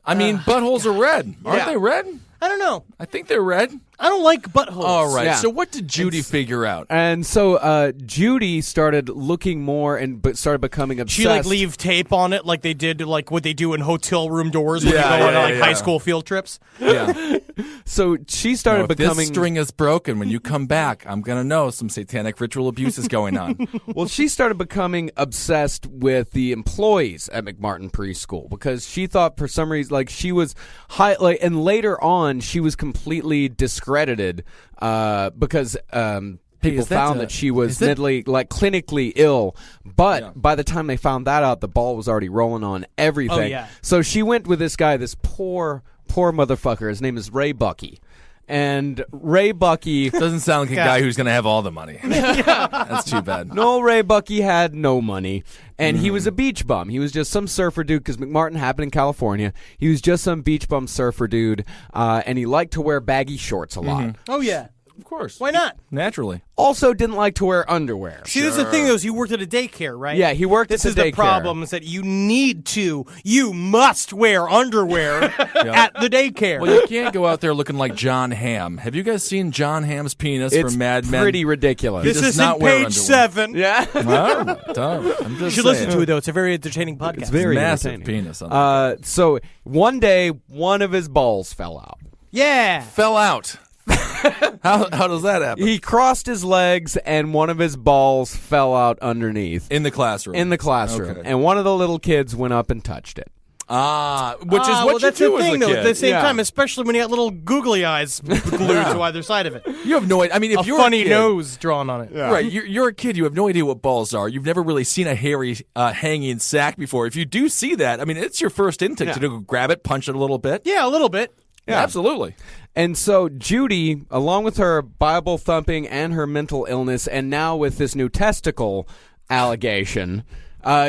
[SPEAKER 5] I mean, buttholes are red. Aren't they red?
[SPEAKER 1] I don't know.
[SPEAKER 5] I think they're red.
[SPEAKER 1] I don't like buttholes.
[SPEAKER 5] All right.
[SPEAKER 6] Yeah.
[SPEAKER 5] So what did Judy figure out?
[SPEAKER 6] And so Judy started looking more but started becoming obsessed.
[SPEAKER 1] She leave tape on it like they did like what they do in hotel room doors when they go on high school field trips.
[SPEAKER 5] Yeah.
[SPEAKER 6] So she started
[SPEAKER 5] if
[SPEAKER 6] becoming...
[SPEAKER 5] this string is broken when you come back, I'm going to know some satanic ritual abuse is going on.
[SPEAKER 6] Well, she started becoming obsessed with the employees at McMartin Preschool because she thought for some reason, like she was high, and later on she was completely discredited because people found that she was mentally, clinically ill. But by the time they found that out, the ball was already rolling on everything.
[SPEAKER 1] Oh, yeah.
[SPEAKER 6] So she went with this guy, this poor motherfucker. His name is Ray Bucky. And Ray Bucky...
[SPEAKER 5] Doesn't sound like a guy who's going to have all the money. That's too bad.
[SPEAKER 6] No, Ray Bucky had no money. And he was a beach bum. He was just some surfer dude, because McMartin happened in California. He was just some beach bum surfer dude, and he liked to wear baggy shorts a lot.
[SPEAKER 1] Oh, yeah.
[SPEAKER 5] Of course.
[SPEAKER 1] Why not?
[SPEAKER 5] Naturally.
[SPEAKER 6] Also didn't like to wear underwear.
[SPEAKER 1] See, this is the thing, though, is you worked at a daycare, right?
[SPEAKER 6] Yeah, he worked at the daycare.
[SPEAKER 1] This is the problem, is that you must wear underwear at the daycare.
[SPEAKER 5] Well, you can't go out there looking like John Hamm. Have you guys seen John Hamm's penis from Mad Men?
[SPEAKER 6] It's pretty ridiculous.
[SPEAKER 1] This is
[SPEAKER 5] not wear
[SPEAKER 1] page 7.
[SPEAKER 6] Yeah.
[SPEAKER 5] I'm just
[SPEAKER 1] You should listen to it, though. It's a very entertaining podcast.
[SPEAKER 6] It's very
[SPEAKER 5] massive
[SPEAKER 6] entertaining.
[SPEAKER 5] penis. On
[SPEAKER 6] So one day, one of his balls fell out.
[SPEAKER 1] Yeah.
[SPEAKER 5] Fell out. How does that happen?
[SPEAKER 6] He crossed his legs, and one of his balls fell out underneath.
[SPEAKER 5] In the classroom. Okay.
[SPEAKER 6] And one of the little kids went up and touched it.
[SPEAKER 5] Which is what you
[SPEAKER 1] that's
[SPEAKER 5] do
[SPEAKER 1] the
[SPEAKER 5] as
[SPEAKER 1] thing,
[SPEAKER 5] a
[SPEAKER 1] though,
[SPEAKER 5] kid.
[SPEAKER 1] at the same time, especially when you got little googly eyes glued to either side of it.
[SPEAKER 5] You have no idea. I mean, if
[SPEAKER 1] a
[SPEAKER 5] you're
[SPEAKER 1] funny
[SPEAKER 5] a kid,
[SPEAKER 1] nose drawn on it.
[SPEAKER 5] right? You're a kid. You have no idea what balls are. You've never really seen a hairy hanging sack before. If you do see that, I mean, it's your first instinct to go grab it, punch it a little bit.
[SPEAKER 1] Yeah, a little bit.
[SPEAKER 5] Yeah, absolutely.
[SPEAKER 6] And so Judy, along with her Bible thumping and her mental illness, and now with this new testicle allegation,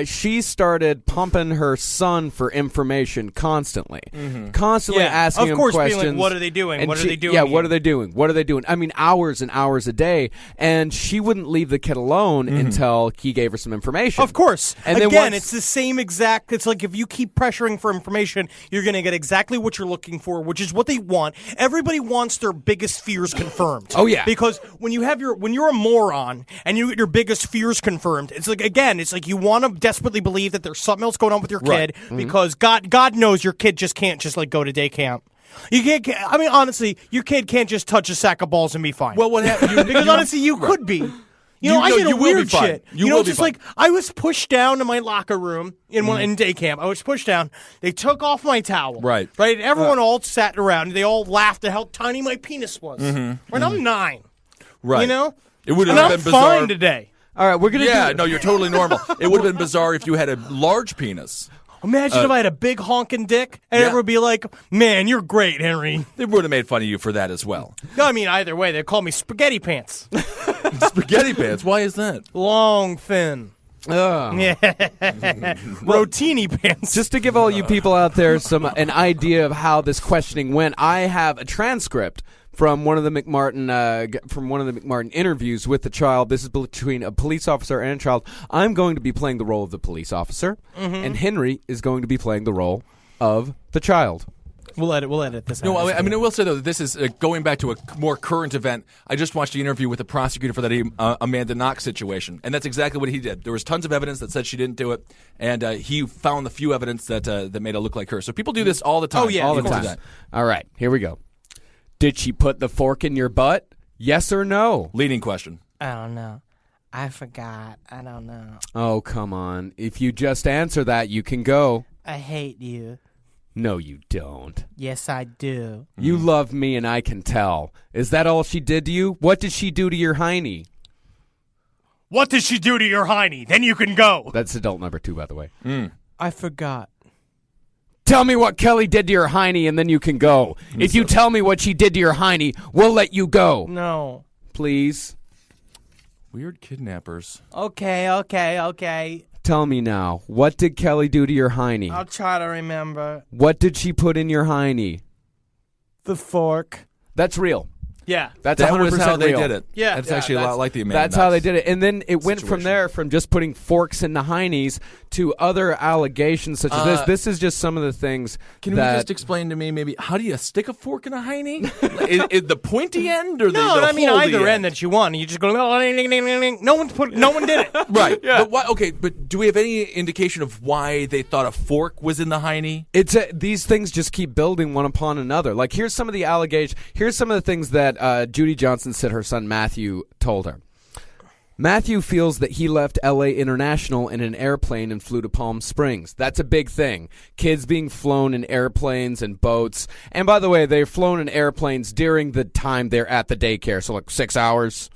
[SPEAKER 6] She started pumping her son for information constantly. Constantly asking him questions.
[SPEAKER 1] Being like, what are they doing?
[SPEAKER 6] And
[SPEAKER 1] What are they doing?
[SPEAKER 6] Yeah,
[SPEAKER 1] here?
[SPEAKER 6] what are they doing? What are they doing? I mean, hours and hours a day. And she wouldn't leave the kid alone until he gave her some information.
[SPEAKER 1] Of course.
[SPEAKER 6] And
[SPEAKER 1] Again,
[SPEAKER 6] then
[SPEAKER 1] it's the same exact. It's like if you keep pressuring for information, you're going to get exactly what you're looking for, which is what they want. Everybody wants their biggest fears confirmed.
[SPEAKER 6] Oh, yeah.
[SPEAKER 1] Because when you're a moron and you get your biggest fears confirmed, it's like you want to desperately believe that there's something else going on with your kid because God knows your kid just can't just like go to day camp. You can't. I mean, honestly, your kid can't just touch a sack of balls and be fine.
[SPEAKER 5] Well, what happened?
[SPEAKER 1] Because honestly, you could be. I did
[SPEAKER 5] you
[SPEAKER 1] a
[SPEAKER 5] will be
[SPEAKER 1] weird
[SPEAKER 5] fine.
[SPEAKER 1] shit.
[SPEAKER 5] You will be
[SPEAKER 1] just
[SPEAKER 5] fine.
[SPEAKER 1] like I was pushed down to my locker room in day camp. I was pushed down. They took off my towel.
[SPEAKER 5] Right.
[SPEAKER 1] Right. Everyone all sat around. They all laughed at how tiny my penis was. When I'm 9.
[SPEAKER 5] Right.
[SPEAKER 1] You know.
[SPEAKER 5] It would
[SPEAKER 1] And
[SPEAKER 5] have
[SPEAKER 1] I'm
[SPEAKER 5] been bizarre.
[SPEAKER 1] fine today.
[SPEAKER 6] All right, we're going to
[SPEAKER 5] Yeah, no, you're totally normal. It would have been bizarre if you had a large penis.
[SPEAKER 1] Imagine if I had a big honking dick and everyone would be like, "Man, you're great, Henry."
[SPEAKER 5] They would have made fun of you for that as well.
[SPEAKER 1] No, I mean either way, they call me spaghetti pants.
[SPEAKER 5] Spaghetti pants. Why is that?
[SPEAKER 1] Long, thin. Yeah. Rotini pants.
[SPEAKER 6] Just to give all you people out there an idea of how this questioning went, I have a transcript from one of the McMartin interviews with the child. This is between a police officer and a child. I'm going to be playing the role of the police officer, and Henry is going to be playing the role of the child.
[SPEAKER 1] We'll edit this out.
[SPEAKER 5] No, I mean, I will say, though, that this is going back to a more current event. I just watched the interview with the prosecutor for that Amanda Knox situation, and that's exactly what he did. There was tons of evidence that said she didn't do it, and he found the few evidence that made it look like her. So people do this all the time.
[SPEAKER 1] Oh, yeah,
[SPEAKER 6] all the
[SPEAKER 1] of course.
[SPEAKER 6] time. All right, here we go. Did she put the fork in your butt? Yes or no?
[SPEAKER 5] Leading question.
[SPEAKER 1] I don't know. I forgot. I don't know.
[SPEAKER 6] Oh, come on. If you just answer that, you can go.
[SPEAKER 1] I hate you.
[SPEAKER 6] No, you don't.
[SPEAKER 1] Yes, I do.
[SPEAKER 6] You love me, and I can tell. Is that all she did to you? What did she do to your hiney?
[SPEAKER 1] What did she do to your hiney? Then you can go.
[SPEAKER 6] That's adult number 2, by the way.
[SPEAKER 1] I forgot.
[SPEAKER 6] Tell me what Kelly did to your hiney, and then you can go. If you tell me what she did to your hiney, we'll let you go.
[SPEAKER 1] No.
[SPEAKER 6] Please.
[SPEAKER 5] Weird kidnappers.
[SPEAKER 1] Okay.
[SPEAKER 6] Tell me now. What did Kelly do to your hiney?
[SPEAKER 1] I'll try to remember.
[SPEAKER 6] What did she put in your hiney?
[SPEAKER 1] The fork.
[SPEAKER 6] That's real.
[SPEAKER 1] Yeah.
[SPEAKER 6] That's
[SPEAKER 5] That
[SPEAKER 6] 100%
[SPEAKER 5] was how they
[SPEAKER 6] real.
[SPEAKER 5] did it.
[SPEAKER 1] Yeah.
[SPEAKER 5] That's
[SPEAKER 1] Yeah,
[SPEAKER 5] actually a lot like the Amanda
[SPEAKER 6] That's how they
[SPEAKER 5] Knox
[SPEAKER 6] did it. And then it went from
[SPEAKER 5] situation.
[SPEAKER 6] there, from just putting forks in the heinies to other allegations such as this. This is just some of the things
[SPEAKER 5] Can
[SPEAKER 6] that...
[SPEAKER 5] you just explain to me, maybe, how do you stick a fork in a hiney? is the pointy end or the
[SPEAKER 1] No, I mean
[SPEAKER 5] holdy
[SPEAKER 1] either end that you want. You just go. No one did it.
[SPEAKER 5] Right. Yeah. But why, okay, but do we have any indication of why they thought a fork was in the hiney?
[SPEAKER 6] These things just keep building one upon another. Like, here's some of the allegations. Here's some of the things that Judy Johnson said her son Matthew told her. Matthew feels that he left LA International in an airplane and flew to Palm Springs. That's a big thing. Kids being flown in airplanes and boats. And by the way, they're flown in airplanes during the time they're at the daycare, so like 6 hours.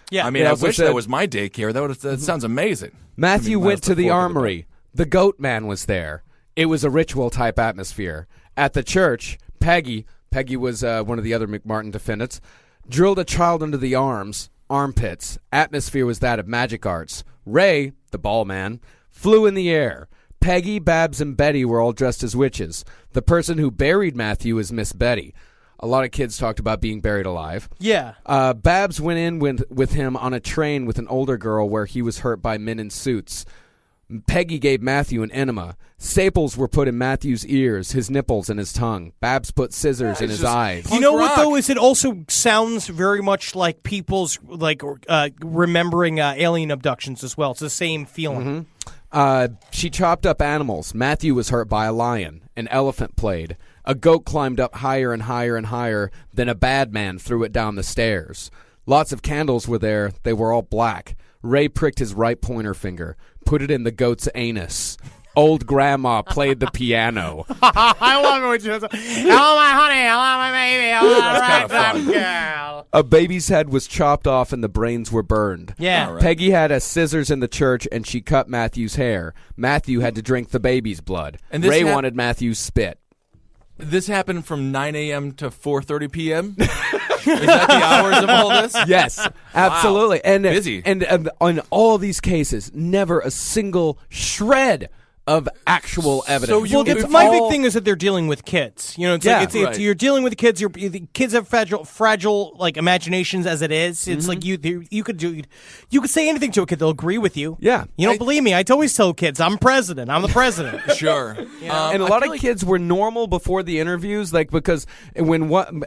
[SPEAKER 1] Yeah.
[SPEAKER 5] I mean,
[SPEAKER 6] He
[SPEAKER 5] I
[SPEAKER 6] also
[SPEAKER 5] wish
[SPEAKER 6] said-
[SPEAKER 5] that was my daycare. That sounds amazing.
[SPEAKER 6] Matthew
[SPEAKER 5] I mean,
[SPEAKER 6] went
[SPEAKER 5] minus
[SPEAKER 6] to the
[SPEAKER 5] fork in
[SPEAKER 6] armory. The goat man was there. It was a ritual-type atmosphere. At the church, Peggy was one of the other McMartin defendants, drilled a child into the armpits. Atmosphere was that of magic arts. Ray, the ball man, flew in the air. Peggy, Babs, and Betty were all dressed as witches. The person who buried Matthew is Miss Betty. A lot of kids talked about being buried alive.
[SPEAKER 1] Yeah.
[SPEAKER 6] Babs went in with him on a train with an older girl where he was hurt by men in suits. Peggy gave Matthew an enema. Staples were put in Matthew's ears, his nipples, and his tongue. Babs put scissors in his eyes.
[SPEAKER 1] You know what though is it also sounds very much like people's remembering alien abductions as well. It's the same feeling.
[SPEAKER 6] She chopped up animals. Matthew was hurt by a lion. An elephant played. A goat climbed up higher and higher and higher. Then a bad man threw it down the stairs. Lots of candles were there. They were all black. Ray pricked his right pointer finger, put it in the goat's anus. Old grandma played the piano.
[SPEAKER 1] I love it when you say, "Hello, my honey. Hello, my baby. Hello,
[SPEAKER 5] That's
[SPEAKER 1] right,
[SPEAKER 5] kinda fun.
[SPEAKER 1] girl."
[SPEAKER 6] A baby's head was chopped off and the brains were burned.
[SPEAKER 1] Yeah.
[SPEAKER 5] All right.
[SPEAKER 6] Peggy had a scissors in the church and she cut Matthew's hair. Matthew had to drink the baby's blood.
[SPEAKER 5] And this
[SPEAKER 6] Ray
[SPEAKER 5] hap-
[SPEAKER 6] wanted Matthew's spit.
[SPEAKER 5] This happened from 9 a.m. to 4:30 p.m.? Is that the hours of all this?
[SPEAKER 6] Yes, absolutely. And
[SPEAKER 5] Busy.
[SPEAKER 6] And on all these cases, never a single shred of actual evidence.
[SPEAKER 1] Well, my big thing is that they're dealing with kids. You know, it's like
[SPEAKER 5] right.
[SPEAKER 1] you're dealing with kids. The kids have fragile like imaginations as it is. It's like you could say anything to a kid, they'll agree with you.
[SPEAKER 6] Yeah.
[SPEAKER 1] You don't believe me? I always tell kids, I'm president. I'm the president.
[SPEAKER 5] Sure.
[SPEAKER 6] And a lot of kids were normal before the interviews, like because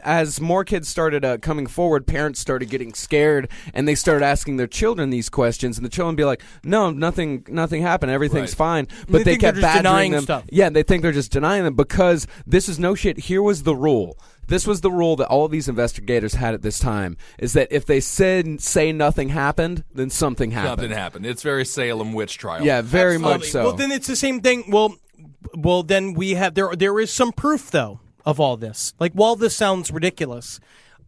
[SPEAKER 6] as more kids started coming forward, parents started getting scared, and they started asking their children these questions, and the children be like, "No, nothing happened. Everything's fine." But they kept
[SPEAKER 1] they're just
[SPEAKER 6] badgering
[SPEAKER 1] denying
[SPEAKER 6] them.
[SPEAKER 1] stuff.
[SPEAKER 6] Yeah, they think they're just denying them because this is no shit. Here was the rule. This was the rule that all these investigators had at this time, is that if they say nothing happened, then something happened.
[SPEAKER 5] Something happened. It's very Salem witch trial.
[SPEAKER 6] Yeah, very
[SPEAKER 1] Absolutely.
[SPEAKER 6] much so.
[SPEAKER 1] Well, then it's the same thing. Well, then we have there is some proof though of all this. Like, while this sounds ridiculous,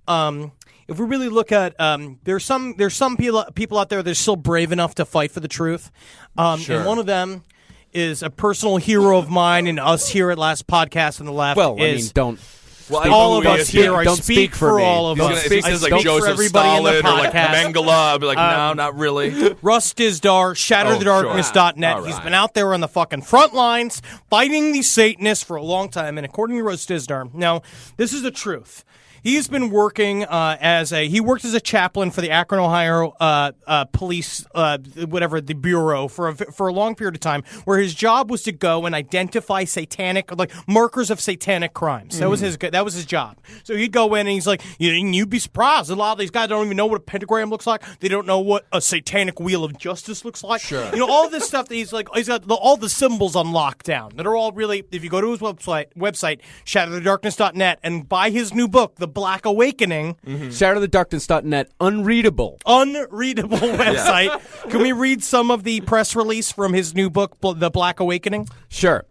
[SPEAKER 1] if we really look at there's some people out there that are still brave enough to fight for the truth,
[SPEAKER 5] Sure.
[SPEAKER 1] and one of them is a personal hero of mine and us here at Last Podcast on the Left.
[SPEAKER 6] Well, I mean, don't.
[SPEAKER 5] Well, I
[SPEAKER 1] all
[SPEAKER 5] know
[SPEAKER 1] of
[SPEAKER 5] who he
[SPEAKER 1] us
[SPEAKER 5] is.
[SPEAKER 1] here. I
[SPEAKER 6] Don't
[SPEAKER 1] speak
[SPEAKER 6] speak for
[SPEAKER 1] for
[SPEAKER 6] me.
[SPEAKER 1] all of
[SPEAKER 5] He's
[SPEAKER 1] us.
[SPEAKER 5] gonna, if he
[SPEAKER 1] I
[SPEAKER 5] says like
[SPEAKER 1] speak for
[SPEAKER 5] Joseph
[SPEAKER 1] everybody in the
[SPEAKER 5] Stalin or like
[SPEAKER 1] podcast.
[SPEAKER 5] Mengele, I'll be like, no, not really.
[SPEAKER 1] Russ Dizdar, ShatterTheDarkness.net.
[SPEAKER 5] All right.
[SPEAKER 1] He's been out there on the fucking front lines fighting these Satanists for a long time. And according to Russ Dizdar, now, this is the truth. He's been working he worked as a chaplain for the Akron, Ohio police, the bureau for a long period of time, where his job was to go and identify markers of satanic crimes. That was his job. So he'd go in and he's like, you'd be surprised. A lot of these guys don't even know what a pentagram looks like. They don't know what a satanic wheel of justice looks like.
[SPEAKER 5] Sure.
[SPEAKER 1] All this stuff that he's got all the symbols on lockdown that are all really. If you go to his website, ShatterTheDarkness.net, and buy his new book, The Black Awakening.
[SPEAKER 6] ShatterTheDarkness.net, unreadable
[SPEAKER 1] website. Can we read some of the press release from his new book, The Black Awakening?
[SPEAKER 6] Sure.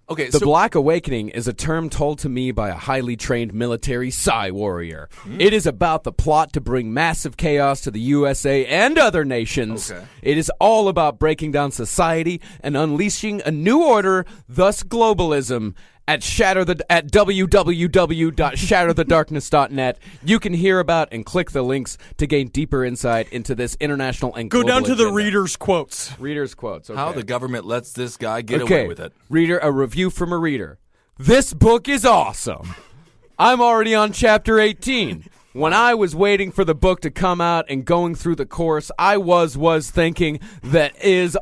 [SPEAKER 5] Okay,
[SPEAKER 6] The
[SPEAKER 5] so
[SPEAKER 6] Black Awakening is a term told to me by a highly trained military psi warrior. It is about the plot to bring massive chaos to the USA and other nations.
[SPEAKER 5] Okay.
[SPEAKER 6] It is all about breaking down society and unleashing a new order, thus globalism. At www.shatterthedarkness.net, you can hear about and click the links to gain deeper insight into this international and
[SPEAKER 1] Go
[SPEAKER 6] global
[SPEAKER 1] down to the
[SPEAKER 6] agenda.
[SPEAKER 1] readers' quotes.
[SPEAKER 6] Readers' quotes. Okay.
[SPEAKER 5] how the government lets this guy get away with it.
[SPEAKER 6] Reader, a review from a reader. This book is awesome. I'm already on chapter 18. When I was waiting for the book to come out and going through the course, I was thinking that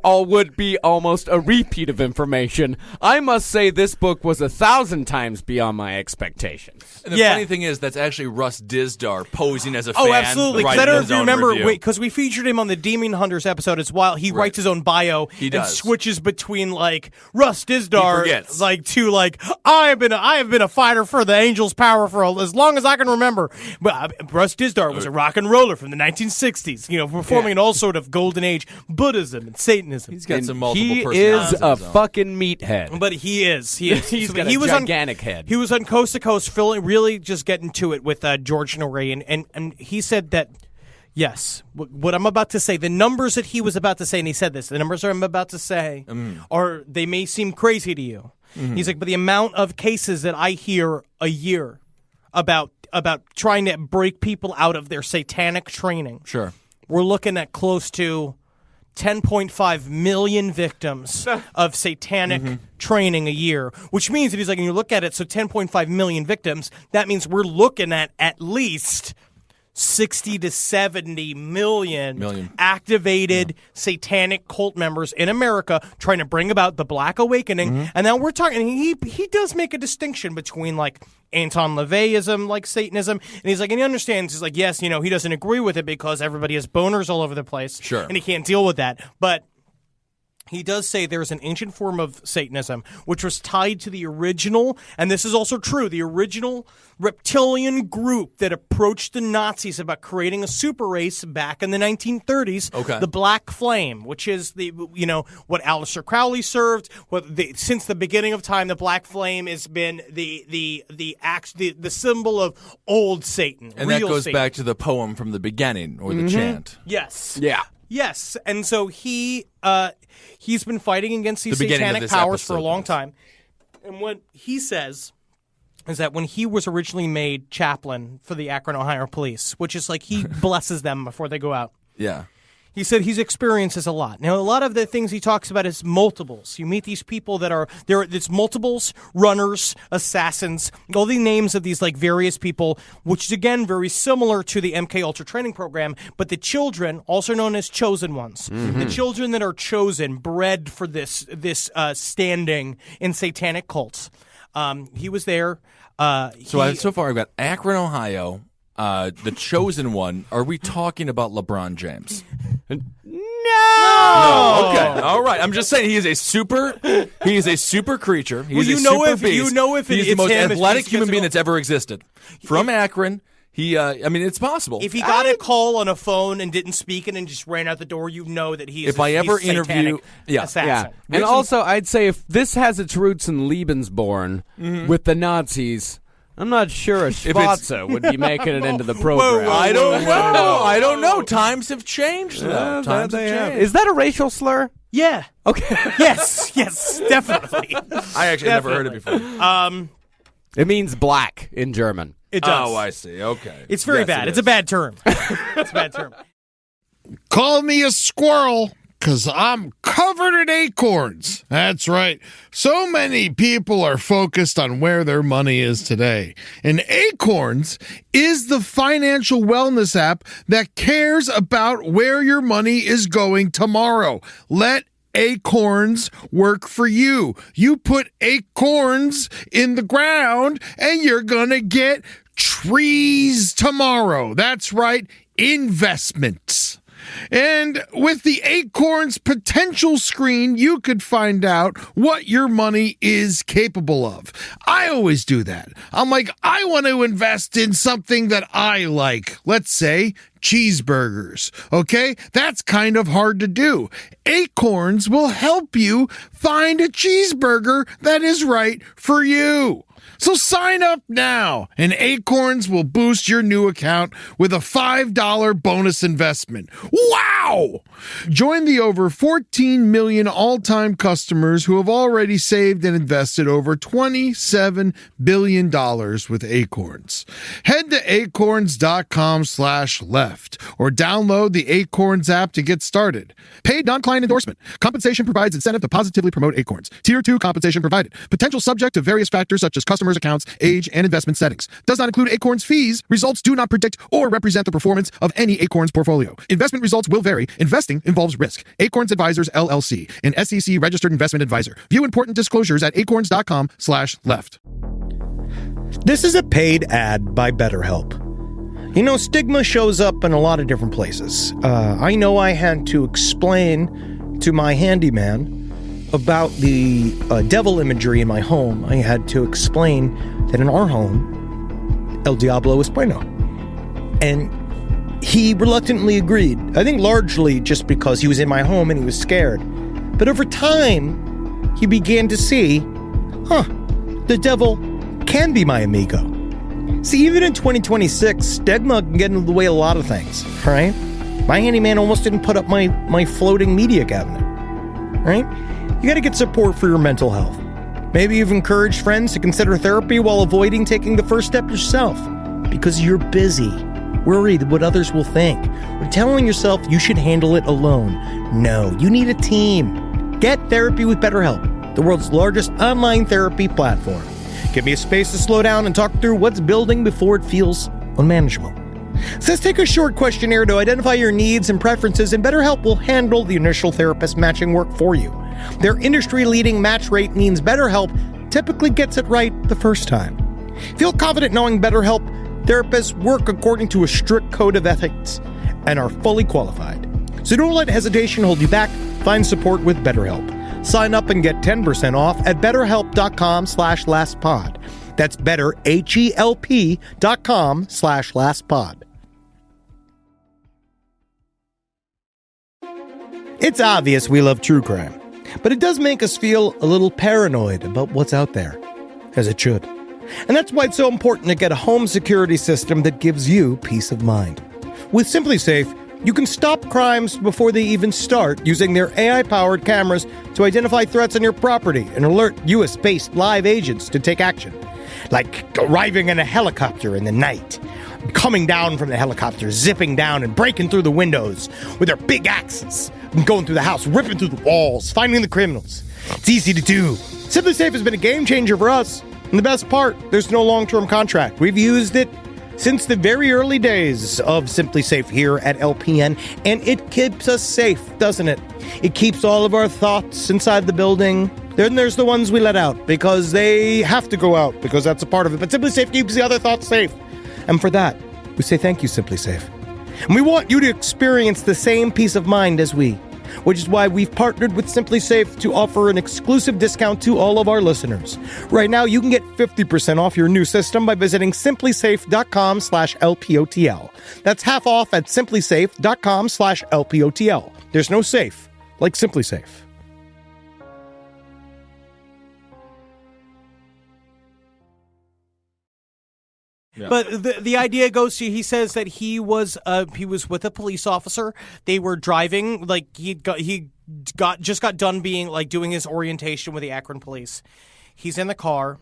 [SPEAKER 6] would be almost a repeat of information. I must say this book was 1,000 times beyond my expectations.
[SPEAKER 5] And the funny thing is, that's actually Russ Dizdar posing as a fan.
[SPEAKER 1] Oh, absolutely. Because I
[SPEAKER 5] writing
[SPEAKER 1] don't know
[SPEAKER 5] his
[SPEAKER 1] if you
[SPEAKER 5] own
[SPEAKER 1] remember,
[SPEAKER 5] review.
[SPEAKER 1] because we featured him on the Demon Hunters episode as well. He writes his own bio
[SPEAKER 5] He
[SPEAKER 1] and
[SPEAKER 5] does.
[SPEAKER 1] switches between Russ Dizdar
[SPEAKER 5] He forgets.
[SPEAKER 1] I have been a fighter for the Angels' power for as long as I can remember. But Russ Dizdar was a rock and roller from the 1960s, performing in all sort of golden age Buddhism and Satanism.
[SPEAKER 5] He's got
[SPEAKER 6] And
[SPEAKER 5] some multiple
[SPEAKER 6] he
[SPEAKER 5] personalities.
[SPEAKER 6] is a fucking meathead.
[SPEAKER 1] But he is.
[SPEAKER 6] He's got a gigantic head.
[SPEAKER 1] He was on Coast to Coast, really just getting to it with George Norrie, and he said that, yes, what I'm about to say, the numbers that he was about to say, and he said this, the numbers I'm about to say they may seem crazy to you. He's like, but the amount of cases that I hear a year about trying to break people out of their satanic training.
[SPEAKER 5] Sure.
[SPEAKER 1] We're looking at close to 10.5 million victims of satanic training a year, which means that he's like, when you look at it, so 10.5 million victims, that means we're looking at least 60 to 70 million activated satanic cult members in America trying to bring about the Black Awakening. And now we're talking, he does make a distinction between Anton LaVeyism, Satanism, and he's like, and he understands, he's like, yes, he doesn't agree with it because everybody has boners all over the place.
[SPEAKER 5] Sure.
[SPEAKER 1] And he can't deal with that. But he does say there's an ancient form of Satanism which was tied to the original, and this is also true, the original reptilian group that approached the Nazis about creating a super race back in the 1930s, the Black Flame, which is what Aleister Crowley served. Since the beginning of time, the Black Flame has been the symbol of old Satan,
[SPEAKER 5] And
[SPEAKER 1] real
[SPEAKER 5] that goes
[SPEAKER 1] Satan.
[SPEAKER 5] back to the poem from the beginning, or the chant.
[SPEAKER 1] Yes.
[SPEAKER 6] Yeah.
[SPEAKER 1] Yes, and so he's been fighting against these
[SPEAKER 5] The beginning of
[SPEAKER 1] satanic
[SPEAKER 5] this
[SPEAKER 1] powers for a
[SPEAKER 5] episode,
[SPEAKER 1] long
[SPEAKER 5] yes.
[SPEAKER 1] time. And what he says is that when he was originally made chaplain for the Akron, Ohio police, which is like he blesses them before they go out.
[SPEAKER 5] Yeah.
[SPEAKER 1] He said he's experiences a lot. Now, a lot of the things he talks about is multiples. You meet these people that are there. It's multiples, runners, assassins, all the names of these like various people, which is again very similar to the MK Ultra training program. But the children, also known as chosen ones, the children that are chosen, bred for this standing in satanic cults. He was there.
[SPEAKER 5] So far I've got Akron, Ohio. The chosen one. Are we talking about LeBron James?
[SPEAKER 1] No.
[SPEAKER 5] Okay. All right. I'm just saying he is a super creature. He's
[SPEAKER 1] you
[SPEAKER 5] a
[SPEAKER 1] know
[SPEAKER 5] super
[SPEAKER 1] if
[SPEAKER 5] beast.
[SPEAKER 1] you know if
[SPEAKER 5] he's
[SPEAKER 1] it's
[SPEAKER 5] the most
[SPEAKER 1] him,
[SPEAKER 5] athletic
[SPEAKER 1] it's
[SPEAKER 5] human being
[SPEAKER 1] physical.
[SPEAKER 5] that's ever existed. From Akron. He, I mean, it's possible.
[SPEAKER 1] If he got a call on a phone and didn't speak it and just ran out the door, you know that he's
[SPEAKER 5] If I ever
[SPEAKER 1] he's satanic
[SPEAKER 5] interview- yeah.
[SPEAKER 1] assassin.
[SPEAKER 6] And also, I'd say if this has its roots in Lebensborn with the Nazis, I'm not sure a Schwarzer would be making it into the program.
[SPEAKER 5] I don't know. I don't know. Times have changed, though. Times have changed.
[SPEAKER 6] Is that a racial slur?
[SPEAKER 1] Yeah.
[SPEAKER 6] Okay.
[SPEAKER 1] Yes, definitely.
[SPEAKER 5] I actually never heard it before.
[SPEAKER 6] It means black in German.
[SPEAKER 1] It does.
[SPEAKER 5] Oh, I see. Okay.
[SPEAKER 1] It's very
[SPEAKER 5] Yes,
[SPEAKER 1] bad.
[SPEAKER 5] it
[SPEAKER 1] It's a
[SPEAKER 5] is.
[SPEAKER 1] bad term. It's a bad term.
[SPEAKER 7] Call me a squirrel, because I'm covered in acorns. That's right. So many people are focused on where their money is today. And Acorns is the financial wellness app that cares about where your money is going tomorrow. Let Acorns work for you. You put acorns in the ground and you're going to get trees tomorrow. That's right, investments. And with the Acorns potential screen, you could find out what your money is capable of. I always do that. I'm like, I want to invest in something that I like. Let's say cheeseburgers. Okay? That's kind of hard to do. Acorns will help you find a cheeseburger that is right for you. So sign up now, and Acorns will boost your new account with a $5 bonus investment. Wow! Join the over 14 million all-time customers who have already saved and invested over $27 billion with Acorns. Head to acorns.com/left or download the Acorns app to get started. Paid non-client endorsement. Compensation provides incentive to positively promote Acorns. Tier 2 compensation provided. Potential subject to various factors such as customers' accounts, age, and investment settings. Does not include Acorns fees. Results do not predict or represent the performance of any Acorns portfolio. Investment results will vary. Investing involves risk. Acorns Advisors, LLC, an SEC registered investment advisor. View important disclosures at acorns.com/left.
[SPEAKER 1] This is a paid ad by BetterHelp. You know, stigma shows up in a lot of different places. I know I had to explain to my handyman about the devil imagery in my home. I had to explain that in our home, El Diablo es bueno. And he reluctantly agreed. I think largely just because he was in my home and he was scared. But over time, he began to see, the devil can be my amigo. See, even in 2026, stigma can get in the way of a lot of things, right? My handyman almost didn't put up my floating media cabinet, right? You got to get support for your mental health. Maybe you've encouraged friends to consider therapy while avoiding taking the first step yourself because you're busy, worried what others will think, or telling yourself you should handle it alone. No, you need a team. Get therapy with BetterHelp, the world's largest online therapy platform. Give me a space to slow down and talk through what's building before it feels unmanageable. So let's take a short questionnaire to identify your needs and preferences, and BetterHelp will handle the initial therapist matching work for you. Their industry-leading match rate means BetterHelp typically gets it right the first time. Feel confident knowing BetterHelp therapists work according to a strict code of ethics and are fully qualified. So don't let hesitation hold you back. Find support with BetterHelp. Sign up and get 10% off at betterhelp.com/lastpod. That's betterhelp.com/lastpod. It's obvious we love true crime, but it does make us feel a little paranoid about what's out there, as it should. And that's why it's so important to get a home security system that gives you peace of mind. With SimpliSafe, you can stop crimes before they even start using their AI-powered cameras to identify threats on your property and alert US-based live agents to take action. like arriving in a helicopter in the night, coming down from the helicopter, zipping down and breaking through the windows with their big axes, and going through the house, ripping through the walls, finding the criminals. It's easy to do. Simply Safe has been a game changer for us. And the best part, there's no long-term contract. We've used it since the very early days of Simply Safe here at LPN, and it keeps us safe, doesn't it? It keeps all of our thoughts inside the building. Then there's the ones we let out because they have to go out because that's a part of it. But Simply Safe keeps the other thoughts safe. And for that, we say thank you, Simply Safe. And we want you to experience the same peace of mind as we, which is why we've partnered with Simply Safe to offer an exclusive discount to all of our listeners. Right now, you can get 50% off your new system by visiting simplysafe.com/LPOTL. That's half off at simplysafe.com/LPOTL. There's no safe like Simply Safe.
[SPEAKER 4] Yeah. But the idea goes to, he says that he was with a police officer. They were driving, like he just got done being like doing his orientation with the Akron police. He's in the car,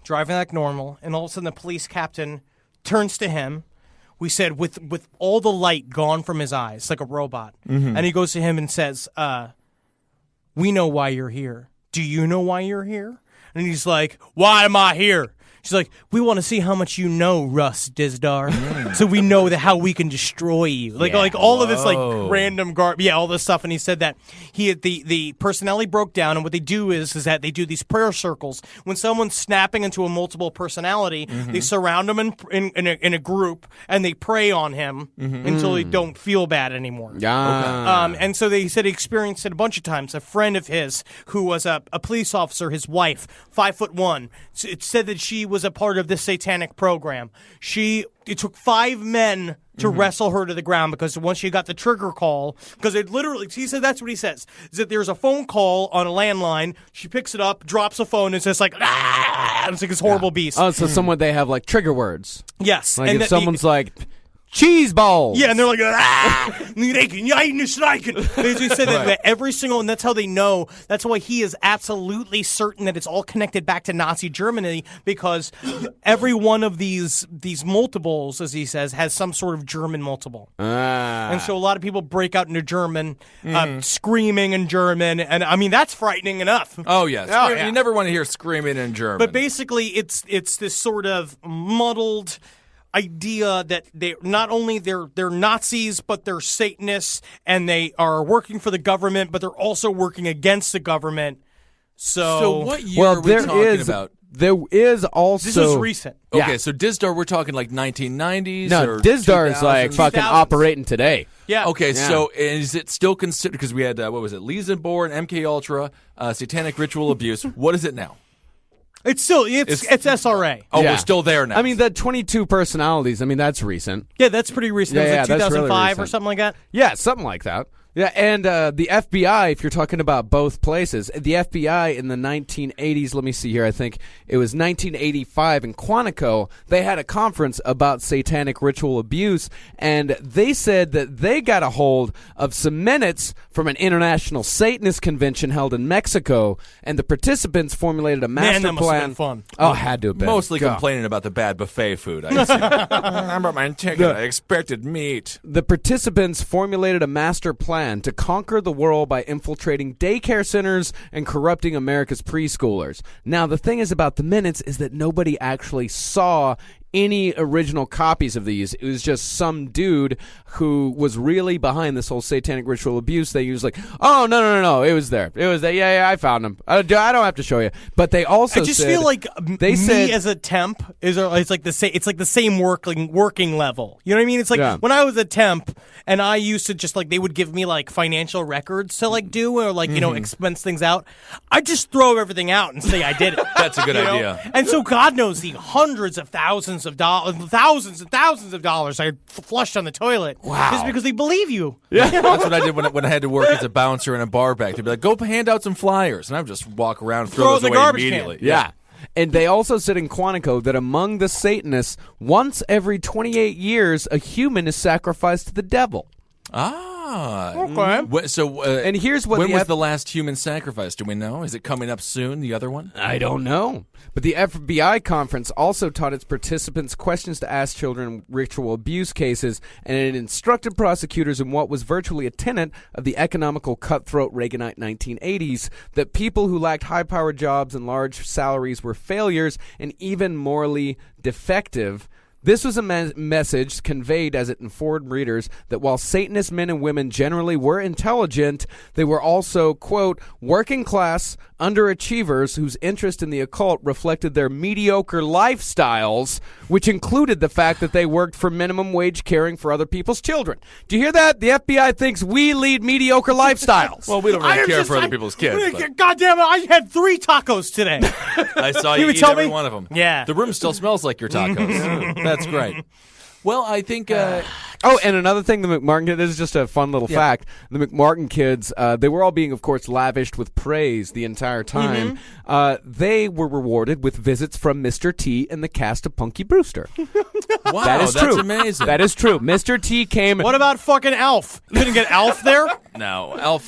[SPEAKER 4] driving like normal, and all of a sudden the police captain turns to him. We said with all the light gone from his eyes, like a robot, and he goes to him and says, "We know why you're here. Do you know why you're here?" And he's like, "Why am I here?" She's like, "We want to see how much you know, Russ Dizdar, so we know how we can destroy you." Like all of this like random all this stuff. And he said that the personality broke down, and what they do is that they do these prayer circles. When someone's snapping into a multiple personality, they surround him in a group, and they pray on him until they don't feel bad anymore. And so they said he experienced it a bunch of times. A friend of his who was a police officer, his wife, 5'1", it said that she was a part of this satanic program. It took 5 men to wrestle her to the ground because once she got the trigger call, because it literally, he said that's what he says, is that there's a phone call on a landline, she picks it up, drops a phone, and it's just like, ah! It's like this horrible beast.
[SPEAKER 6] Oh, so someone, they have like trigger words.
[SPEAKER 4] Yes.
[SPEAKER 6] Like and if someone's like, cheese balls.
[SPEAKER 4] Yeah, and they're like, ah! They said that every single, and that's how they know, that's why he is absolutely certain that it's all connected back to Nazi Germany, because every one of these multiples, as he says, has some sort of German multiple. And so a lot of people break out into German, screaming in German, and I mean, that's frightening enough.
[SPEAKER 5] Oh, yes. You never want to hear screaming in German.
[SPEAKER 4] But basically, it's this sort of muddled idea that they're Nazis, but they're Satanists, and they are working for the government, but they're also working against the government. So
[SPEAKER 5] what year are we talking about?
[SPEAKER 6] There is also...
[SPEAKER 4] This was recent.
[SPEAKER 5] Okay, so Dizdar, we're talking like 1990s?
[SPEAKER 6] No,
[SPEAKER 5] or
[SPEAKER 6] Dizdar is like fucking
[SPEAKER 4] 2000s.
[SPEAKER 6] operating today.
[SPEAKER 4] Yeah.
[SPEAKER 5] Okay, so is it still considered... Because we had, what was it, Leesenborn, MK Ultra, Satanic Ritual Abuse. What is it now?
[SPEAKER 4] It's still it's SRA.
[SPEAKER 5] Oh, we're still there now.
[SPEAKER 6] I mean, the 22 personalities, I mean, that's recent.
[SPEAKER 4] Yeah, that's pretty recent.
[SPEAKER 6] Yeah,
[SPEAKER 4] It was like 2005
[SPEAKER 6] really
[SPEAKER 4] or something like that.
[SPEAKER 6] Yeah, something like that. Yeah, and the FBI, if you're talking about both places, the FBI in the 1980s, let me see here, I think it was 1985 in Quantico, they had a conference about satanic ritual abuse, and they said that they got a hold of some minutes from an international Satanist convention held in Mexico, and the participants formulated a master
[SPEAKER 4] that must have
[SPEAKER 6] plan.
[SPEAKER 4] been fun.
[SPEAKER 6] Oh, had to have been.
[SPEAKER 5] Mostly complaining about the bad buffet food. I see. I brought my ticket. I expected meat.
[SPEAKER 6] The participants formulated a master plan to conquer the world by infiltrating daycare centers and corrupting America's preschoolers. Now, the thing is about the minutes is that nobody actually saw any original copies of these. It was just some dude who was really behind this whole satanic ritual abuse. They was like, oh, no, it was there. It was there. Yeah, I found him. I don't have to show you. But they also
[SPEAKER 4] I just feel like me as a temp it's like the same working level. You know what I mean? It's like when I was a temp and I used to just like, they would give me like financial records to like do or like, expense things out. I just throw everything out and say I did it.
[SPEAKER 5] That's a good idea.
[SPEAKER 4] Know? And so God knows the hundreds of thousands of dollars, thousands and thousands of dollars I flushed on the toilet.
[SPEAKER 6] Wow.
[SPEAKER 4] Just because they believe you.
[SPEAKER 5] Yeah. That's what I did when I had to work as a bouncer in a bar back. They'd be like, go hand out some flyers. And I would just walk around, throw those
[SPEAKER 4] in the
[SPEAKER 5] away
[SPEAKER 4] garbage
[SPEAKER 5] immediately.
[SPEAKER 4] can.
[SPEAKER 6] Yeah. And they also said in Quantico that among the Satanists, once every 28 years, a human is sacrificed to the devil.
[SPEAKER 5] Okay. So,
[SPEAKER 6] and here's what
[SPEAKER 5] when was the last human sacrifice? Do we know? Is it coming up soon? The other one?
[SPEAKER 6] I don't know. But the FBI conference also taught its participants questions to ask children in ritual abuse cases, and it instructed prosecutors in what was virtually a tenet of the economical cutthroat Reaganite 1980s, that people who lacked high-powered jobs and large salaries were failures and even morally defective. This was a message conveyed as it informed readers that while Satanist men and women generally were intelligent, they were also, quote, working class, underachievers whose interest in the occult reflected their mediocre lifestyles, which included the fact that they worked for minimum wage caring for other people's children. Do you hear that? The FBI thinks we lead mediocre lifestyles.
[SPEAKER 5] Well, we don't really care for other people's kids.
[SPEAKER 4] God damn it, I had 3 tacos today.
[SPEAKER 5] I saw you eat every one of them.
[SPEAKER 4] Yeah.
[SPEAKER 5] The room still smells like your tacos. That's great. Well, I think...
[SPEAKER 6] Oh, and another thing, the McMartin kids, this is just a fun little fact. The McMartin kids, they were all being, of course, lavished with praise the entire time. They were rewarded with visits from Mr. T and the cast of Punky Brewster.
[SPEAKER 5] Wow,
[SPEAKER 6] that is
[SPEAKER 5] that's
[SPEAKER 6] true.
[SPEAKER 5] amazing.
[SPEAKER 6] That is true. Mr. T came...
[SPEAKER 4] What about fucking Alf? You couldn't get Alf there?
[SPEAKER 5] No, Alf,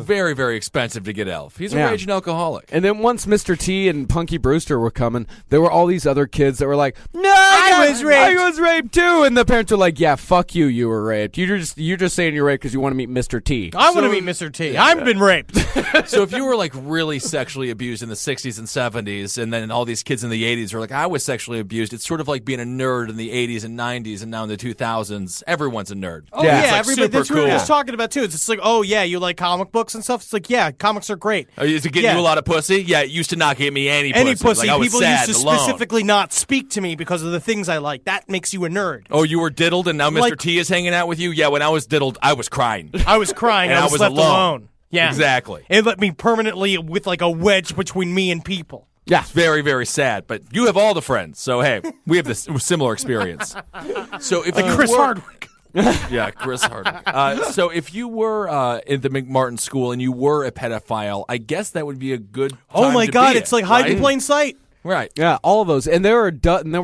[SPEAKER 5] very, very expensive to get Alf. He's a raging alcoholic.
[SPEAKER 6] And then once Mr. T and Punky Brewster were coming, there were all these other kids that were like, no,
[SPEAKER 4] I was
[SPEAKER 6] raped too. And the parents were like, yeah, fuck you, you were raped. You're just saying you're raped because you want to meet Mr. T.
[SPEAKER 4] I want to meet Mr. T. I've been raped.
[SPEAKER 5] So if you were like really sexually abused in the 60s and 70s, and then all these kids in the 80s are like, I was sexually abused, it's sort of like being a nerd in the 80s and 90s, and now in the 2000s, everyone's a nerd.
[SPEAKER 4] Oh, yeah,
[SPEAKER 5] it's like
[SPEAKER 4] everybody.
[SPEAKER 5] super
[SPEAKER 4] That's what
[SPEAKER 5] cool.
[SPEAKER 4] I was talking about, too. It's like, oh, yeah, you like comic books and stuff? It's like, yeah, comics are great.
[SPEAKER 5] Is it getting you a lot of pussy? Yeah, it used to not get me any pussy.
[SPEAKER 4] Any pussy.
[SPEAKER 5] Like, I was
[SPEAKER 4] People
[SPEAKER 5] sad
[SPEAKER 4] used to
[SPEAKER 5] and alone.
[SPEAKER 4] specifically not speak to me because of the things I like. That makes you a nerd.
[SPEAKER 5] Oh, you were diddled, and now Mr.
[SPEAKER 4] Like-
[SPEAKER 5] T is hanging out with you? Yeah, when I was diddled, I was crying.
[SPEAKER 4] I was crying.
[SPEAKER 5] And
[SPEAKER 4] I was left alone. Yeah.
[SPEAKER 5] Exactly.
[SPEAKER 4] It left me permanently with like a wedge between me and people.
[SPEAKER 5] Yeah. It's very, very sad. But you have all the friends, so hey, we have this similar experience. So if
[SPEAKER 4] Like Chris Hardwick.
[SPEAKER 5] Yeah, Chris Hardwick. So if you were in the McMartin school and you were a pedophile, I guess that would be a good time
[SPEAKER 4] Oh my
[SPEAKER 5] to
[SPEAKER 4] God,
[SPEAKER 5] be
[SPEAKER 4] it's
[SPEAKER 5] it,
[SPEAKER 4] like hide in
[SPEAKER 5] right?
[SPEAKER 4] plain sight.
[SPEAKER 5] Right.
[SPEAKER 6] Yeah, all of those, and there were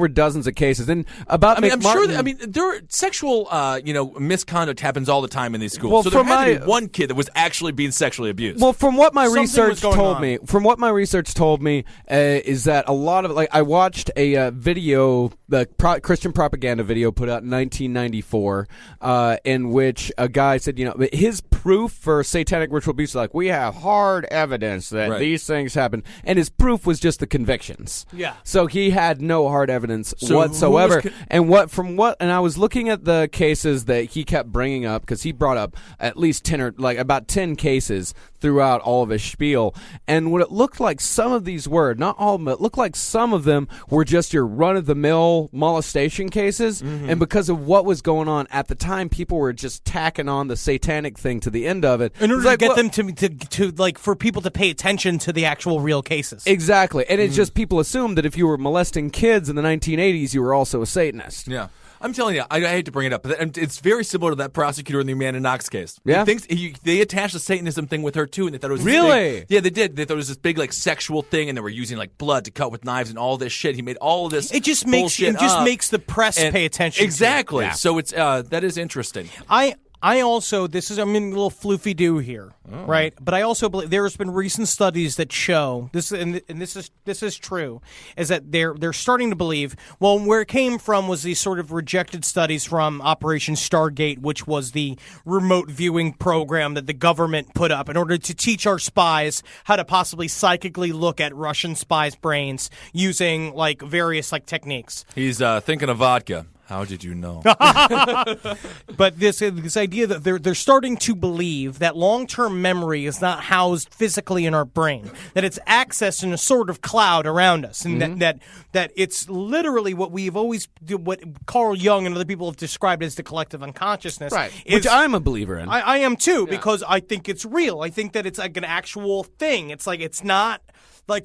[SPEAKER 6] dozens of cases. And about
[SPEAKER 5] I mean, I'm sure.
[SPEAKER 6] McMartin-
[SPEAKER 5] There are sexual, misconduct happens all the time in these schools.
[SPEAKER 6] Well,
[SPEAKER 5] so there
[SPEAKER 6] from
[SPEAKER 5] had to
[SPEAKER 6] my-
[SPEAKER 5] be one kid that was actually being sexually abused.
[SPEAKER 6] Well, from what my
[SPEAKER 4] Something
[SPEAKER 6] research
[SPEAKER 4] was going
[SPEAKER 6] told
[SPEAKER 4] on.
[SPEAKER 6] me, is that a lot of I watched a video, the Christian propaganda video put out in 1994, in which a guy said, his proof for satanic ritual abuse is like, we have hard evidence that these things happen, and his proof was just the convictions.
[SPEAKER 4] Yeah.
[SPEAKER 6] So he had no hard evidence
[SPEAKER 5] So
[SPEAKER 6] whatsoever.
[SPEAKER 5] who
[SPEAKER 6] And I was looking at the cases that he kept bringing up, because he brought up at least 10 or about 10 cases throughout all of his spiel. And what it looked like some of these were, not all of them, it looked like some of them were just your run-of-the-mill molestation cases.
[SPEAKER 5] Mm-hmm.
[SPEAKER 6] And because of what was going on at the time, people were just tacking on the satanic thing to the end of it.
[SPEAKER 4] In order
[SPEAKER 6] It's
[SPEAKER 4] to
[SPEAKER 6] like,
[SPEAKER 4] get
[SPEAKER 6] well-
[SPEAKER 4] them to like for people to pay attention to the actual real cases.
[SPEAKER 6] Exactly. And it's just people assumed that if you were molesting kids in the 1980s, you were also a Satanist.
[SPEAKER 5] Yeah. I'm telling you, I hate to bring it up, but it's very similar to that prosecutor in the Amanda Knox case.
[SPEAKER 6] Yeah?
[SPEAKER 5] They attached the Satanism thing with her, too, and they thought it was this
[SPEAKER 6] Really?
[SPEAKER 5] big, yeah, they did. They thought it was this big, sexual thing, and they were using, blood to cut with knives and all this shit. He made all of this
[SPEAKER 4] It just makes the press pay attention.
[SPEAKER 5] Exactly.
[SPEAKER 4] To it. Yeah.
[SPEAKER 5] So it's that is interesting.
[SPEAKER 4] I also, I'm in a little floofy do here, right? But I also believe there has been recent studies that show this, and this is true, is that they're starting to believe. Well, where it came from was these sort of rejected studies from Operation Stargate, which was the remote viewing program that the government put up in order to teach our spies how to possibly psychically look at Russian spies' brains using various techniques.
[SPEAKER 5] He's thinking of vodka. How did you know?
[SPEAKER 4] But this idea that they're starting to believe that long-term memory is not housed physically in our brain, that it's accessed in a sort of cloud around us, and that it's literally what what Carl Jung and other people have described as the collective unconsciousness.
[SPEAKER 6] Right. Which I'm a believer in.
[SPEAKER 4] I am too, because I think it's real. I think that it's an actual thing. It's not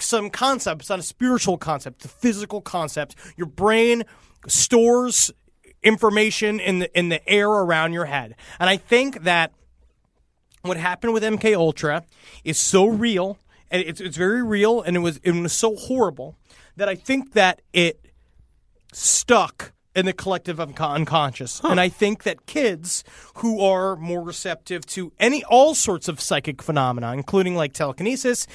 [SPEAKER 4] some concept. It's not a spiritual concept. It's a physical concept. Your brain stores information in the air around your head, and I think that what happened with MK Ultra is so real, and it's very real, and it was so horrible that I think that it stuck
[SPEAKER 1] in the collective unconscious. And I think that kids who are more receptive to all sorts of psychic phenomena, including like telekinesis,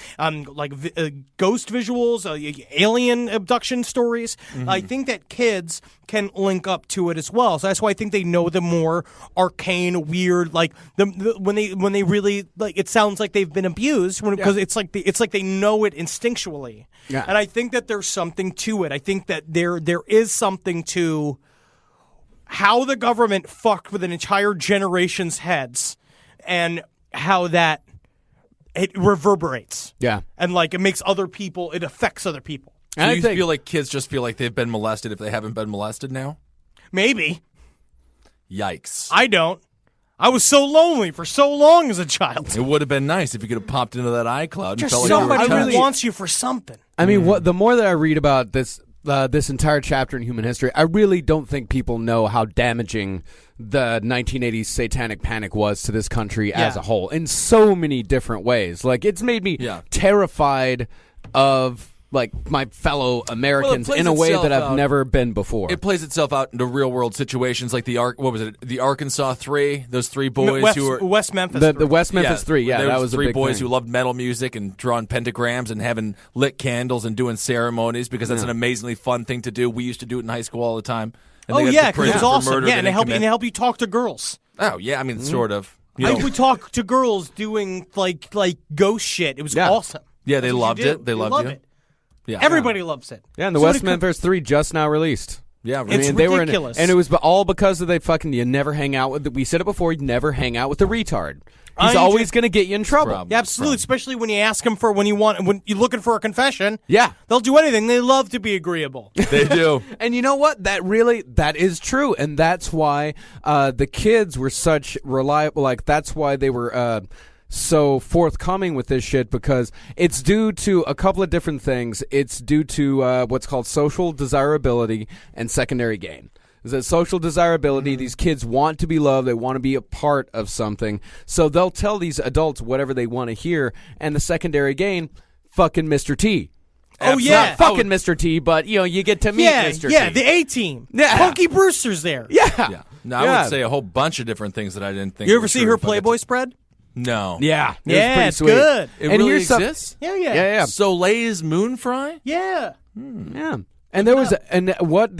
[SPEAKER 1] ghost visuals, alien abduction stories, I think that kids can link up to it as well. So that's why I think they know the more arcane, weird, like when they really like. It sounds like they've been abused because it's like they know it instinctually. Yeah. And I think that there's something to it. I think that there is something to how the government fucked with an entire generation's heads and how that it reverberates.
[SPEAKER 6] Yeah.
[SPEAKER 1] And like it affects other people.
[SPEAKER 5] Do you feel like kids just feel like they've been molested if they haven't been molested now?
[SPEAKER 1] Maybe.
[SPEAKER 5] Yikes.
[SPEAKER 1] I don't. I was so lonely for so long as a child.
[SPEAKER 5] It would have been nice if you could have popped into that iCloud and
[SPEAKER 1] Just
[SPEAKER 5] felt like you were
[SPEAKER 1] somebody
[SPEAKER 5] touched.
[SPEAKER 1] who wants you for something.
[SPEAKER 6] I mean, the more that I read about this entire chapter in human history, I really don't think people know how damaging the 1980s satanic panic was to this country as a whole in so many different ways. Like, it's made me terrified of like my fellow Americans in a way that I've never been before.
[SPEAKER 5] It plays itself out into real world situations like the Arkansas 3, those three boys who were
[SPEAKER 1] West Memphis.
[SPEAKER 6] The West Memphis 3, that was
[SPEAKER 5] three
[SPEAKER 6] a big
[SPEAKER 5] boys
[SPEAKER 6] thing.
[SPEAKER 5] who loved metal music and drawing pentagrams and having lit candles and doing ceremonies because that's an amazingly fun thing to do. We used to do it in high school all the time. And they got to
[SPEAKER 1] because
[SPEAKER 5] prison
[SPEAKER 1] it's
[SPEAKER 5] for
[SPEAKER 1] awesome.
[SPEAKER 5] murder
[SPEAKER 1] Yeah,
[SPEAKER 5] they
[SPEAKER 1] and
[SPEAKER 5] didn't commit.
[SPEAKER 1] help you talk to girls.
[SPEAKER 5] Oh yeah, I mean sort of.
[SPEAKER 1] I would talk to girls doing like ghost shit. It was awesome.
[SPEAKER 5] Yeah, they
[SPEAKER 1] That's what
[SPEAKER 5] loved
[SPEAKER 1] you do.
[SPEAKER 5] it. They loved
[SPEAKER 1] love
[SPEAKER 5] you.
[SPEAKER 1] it.
[SPEAKER 5] Yeah,
[SPEAKER 1] Everybody loves it.
[SPEAKER 6] Yeah, and the
[SPEAKER 1] So
[SPEAKER 6] West
[SPEAKER 1] it could-
[SPEAKER 6] Memphis 3 just now released.
[SPEAKER 5] Yeah,
[SPEAKER 6] I
[SPEAKER 1] It's
[SPEAKER 6] mean, they
[SPEAKER 1] ridiculous.
[SPEAKER 6] and it was all because of you never hang out with. We said it before. You never hang out with the retard. He's always going to get you in trouble.
[SPEAKER 1] Yeah, absolutely. Especially when you ask them when you're looking for a confession.
[SPEAKER 6] Yeah.
[SPEAKER 1] They'll do anything. They love to be agreeable.
[SPEAKER 5] They do.
[SPEAKER 6] And you know what? That is true, and that's why the kids were such reliable. Like that's why they were so forthcoming with this shit, because it's due to a couple of different things. It's due to what's called social desirability and secondary gain. Is that social desirability? These kids want to be loved. They want to be a part of something. So they'll tell these adults whatever they want to hear. And the secondary gain, fucking Mr. T.
[SPEAKER 1] Oh, yeah.
[SPEAKER 6] Not fucking Mr. T, but, you get to meet Mr. T.
[SPEAKER 1] Yeah, the A-Team.
[SPEAKER 6] Yeah.
[SPEAKER 1] Punky Brewster's there.
[SPEAKER 6] Yeah.
[SPEAKER 5] No, I would say a whole bunch of different things that I didn't think.
[SPEAKER 1] You
[SPEAKER 5] were
[SPEAKER 1] ever see
[SPEAKER 5] true
[SPEAKER 1] her
[SPEAKER 5] if I got
[SPEAKER 1] Playboy
[SPEAKER 5] to-
[SPEAKER 1] spread?
[SPEAKER 5] No.
[SPEAKER 6] Yeah. It was
[SPEAKER 1] Yeah,
[SPEAKER 6] pretty
[SPEAKER 1] it's
[SPEAKER 6] sweet.
[SPEAKER 1] good.
[SPEAKER 5] It
[SPEAKER 6] And
[SPEAKER 5] really
[SPEAKER 6] here's some-
[SPEAKER 5] exists?
[SPEAKER 1] Yeah.
[SPEAKER 5] Soleil's moon fry?
[SPEAKER 1] Yeah.
[SPEAKER 6] Yeah. And there was what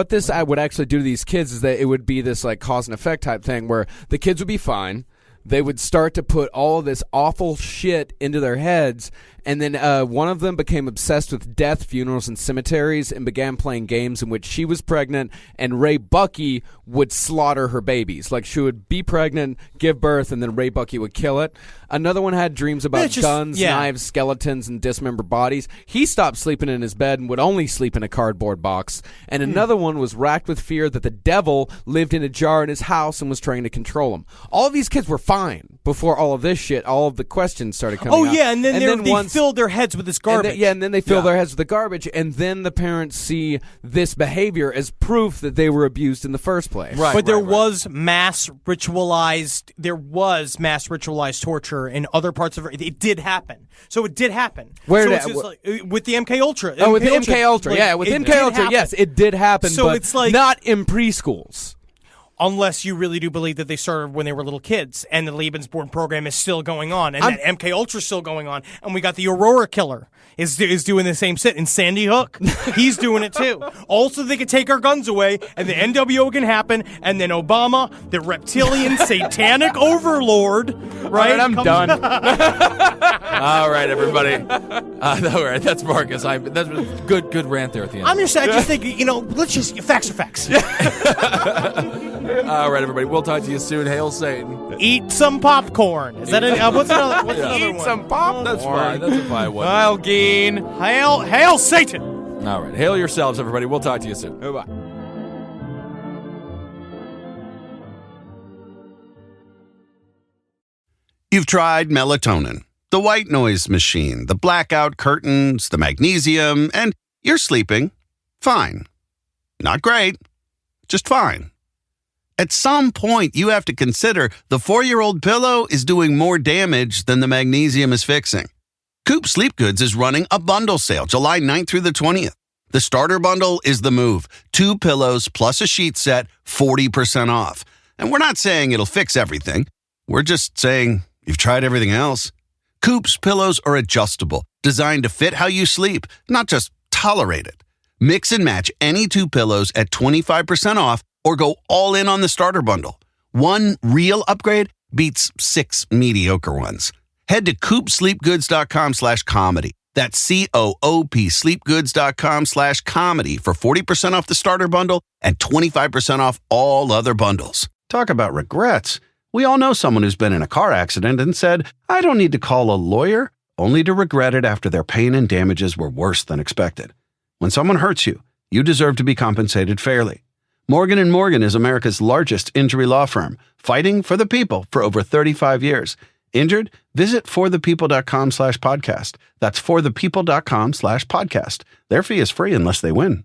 [SPEAKER 6] this ad would actually do to these kids is that it would be this like cause and effect type thing where the kids would be fine. They would start to put all of this awful shit into their heads, and then one of them became obsessed with death, funerals, and cemeteries and began playing games in which she was pregnant and Ray Bucky would slaughter her babies. Like she would be pregnant, give birth, and then Ray Bucky would kill it. Another one had dreams about guns, knives, skeletons, and dismembered bodies. He stopped sleeping in his bed and would only sleep in a cardboard box. And another one was racked with fear that the devil lived in a jar in his house and was trying to control him. All of these kids were fine before all of this shit, all of the questions started coming out.
[SPEAKER 1] Yeah, and then they filled their heads with this garbage.
[SPEAKER 6] And then they fill their heads with the garbage, and then the parents see this behavior as proof that they were abused in the first place.
[SPEAKER 5] Right.
[SPEAKER 1] But there was mass ritualized torture in other parts of it did happen. So it did happen.
[SPEAKER 6] Where
[SPEAKER 1] so
[SPEAKER 6] did
[SPEAKER 1] it's just like, with the MK Ultra?
[SPEAKER 6] Oh, with the MK Ultra, with
[SPEAKER 1] it
[SPEAKER 6] MK
[SPEAKER 1] did
[SPEAKER 6] Ultra,
[SPEAKER 1] happen.
[SPEAKER 6] yes, it did happen,
[SPEAKER 1] So
[SPEAKER 6] but
[SPEAKER 1] it's like-
[SPEAKER 6] not in preschools.
[SPEAKER 1] Unless you really do believe that they started when they were little kids, and the Lebensborn program is still going on, and that MK Ultra is still going on, and we got the Aurora Killer is doing the same shit, and Sandy Hook, he's doing it too. Also, they could take our guns away, and the NWO can happen, and then Obama, the reptilian satanic overlord, right?
[SPEAKER 6] I'm done.
[SPEAKER 5] All right, everybody. All right, that's Marcus. That's a good rant there at the end.
[SPEAKER 1] I just think, let's just, facts are facts.
[SPEAKER 5] All right, everybody. We'll talk to you soon. Hail Satan.
[SPEAKER 1] Eat some popcorn. Is that what's another one?
[SPEAKER 6] Some popcorn.
[SPEAKER 5] That's fine. That's a fine one.
[SPEAKER 1] Hail Satan.
[SPEAKER 5] All right. Hail yourselves, everybody. We'll talk to you soon.
[SPEAKER 6] Bye-bye.
[SPEAKER 8] You've tried melatonin, the white noise machine, the blackout curtains, the magnesium, and you're sleeping fine. Not great, just fine. At some point, you have to consider the 4-year-old pillow is doing more damage than the magnesium is fixing. Coop Sleep Goods is running a bundle sale July 9th through the 20th. The starter bundle is the move. 2 pillows plus a sheet set, 40% off. And we're not saying it'll fix everything. We're just saying you've tried everything else. Coop's pillows are adjustable, designed to fit how you sleep, not just tolerate it. Mix and match any 2 pillows at 25% off or go all in on the starter bundle. One real upgrade beats 6 mediocre ones. Head to coopsleepgoods.com/comedy. That's COOP sleepgoods.com/comedy for 40% off the starter bundle and 25% off all other bundles. Talk about regrets. We all know someone who's been in a car accident and said, I don't need to call a lawyer, only to regret it after their pain and damages were worse than expected. When someone hurts you, you deserve to be compensated fairly. Morgan & Morgan is America's largest injury law firm, fighting for the people for over 35 years. Injured? Visit forthepeople.com/podcast. That's forthepeople.com/podcast. Their fee is free unless they win.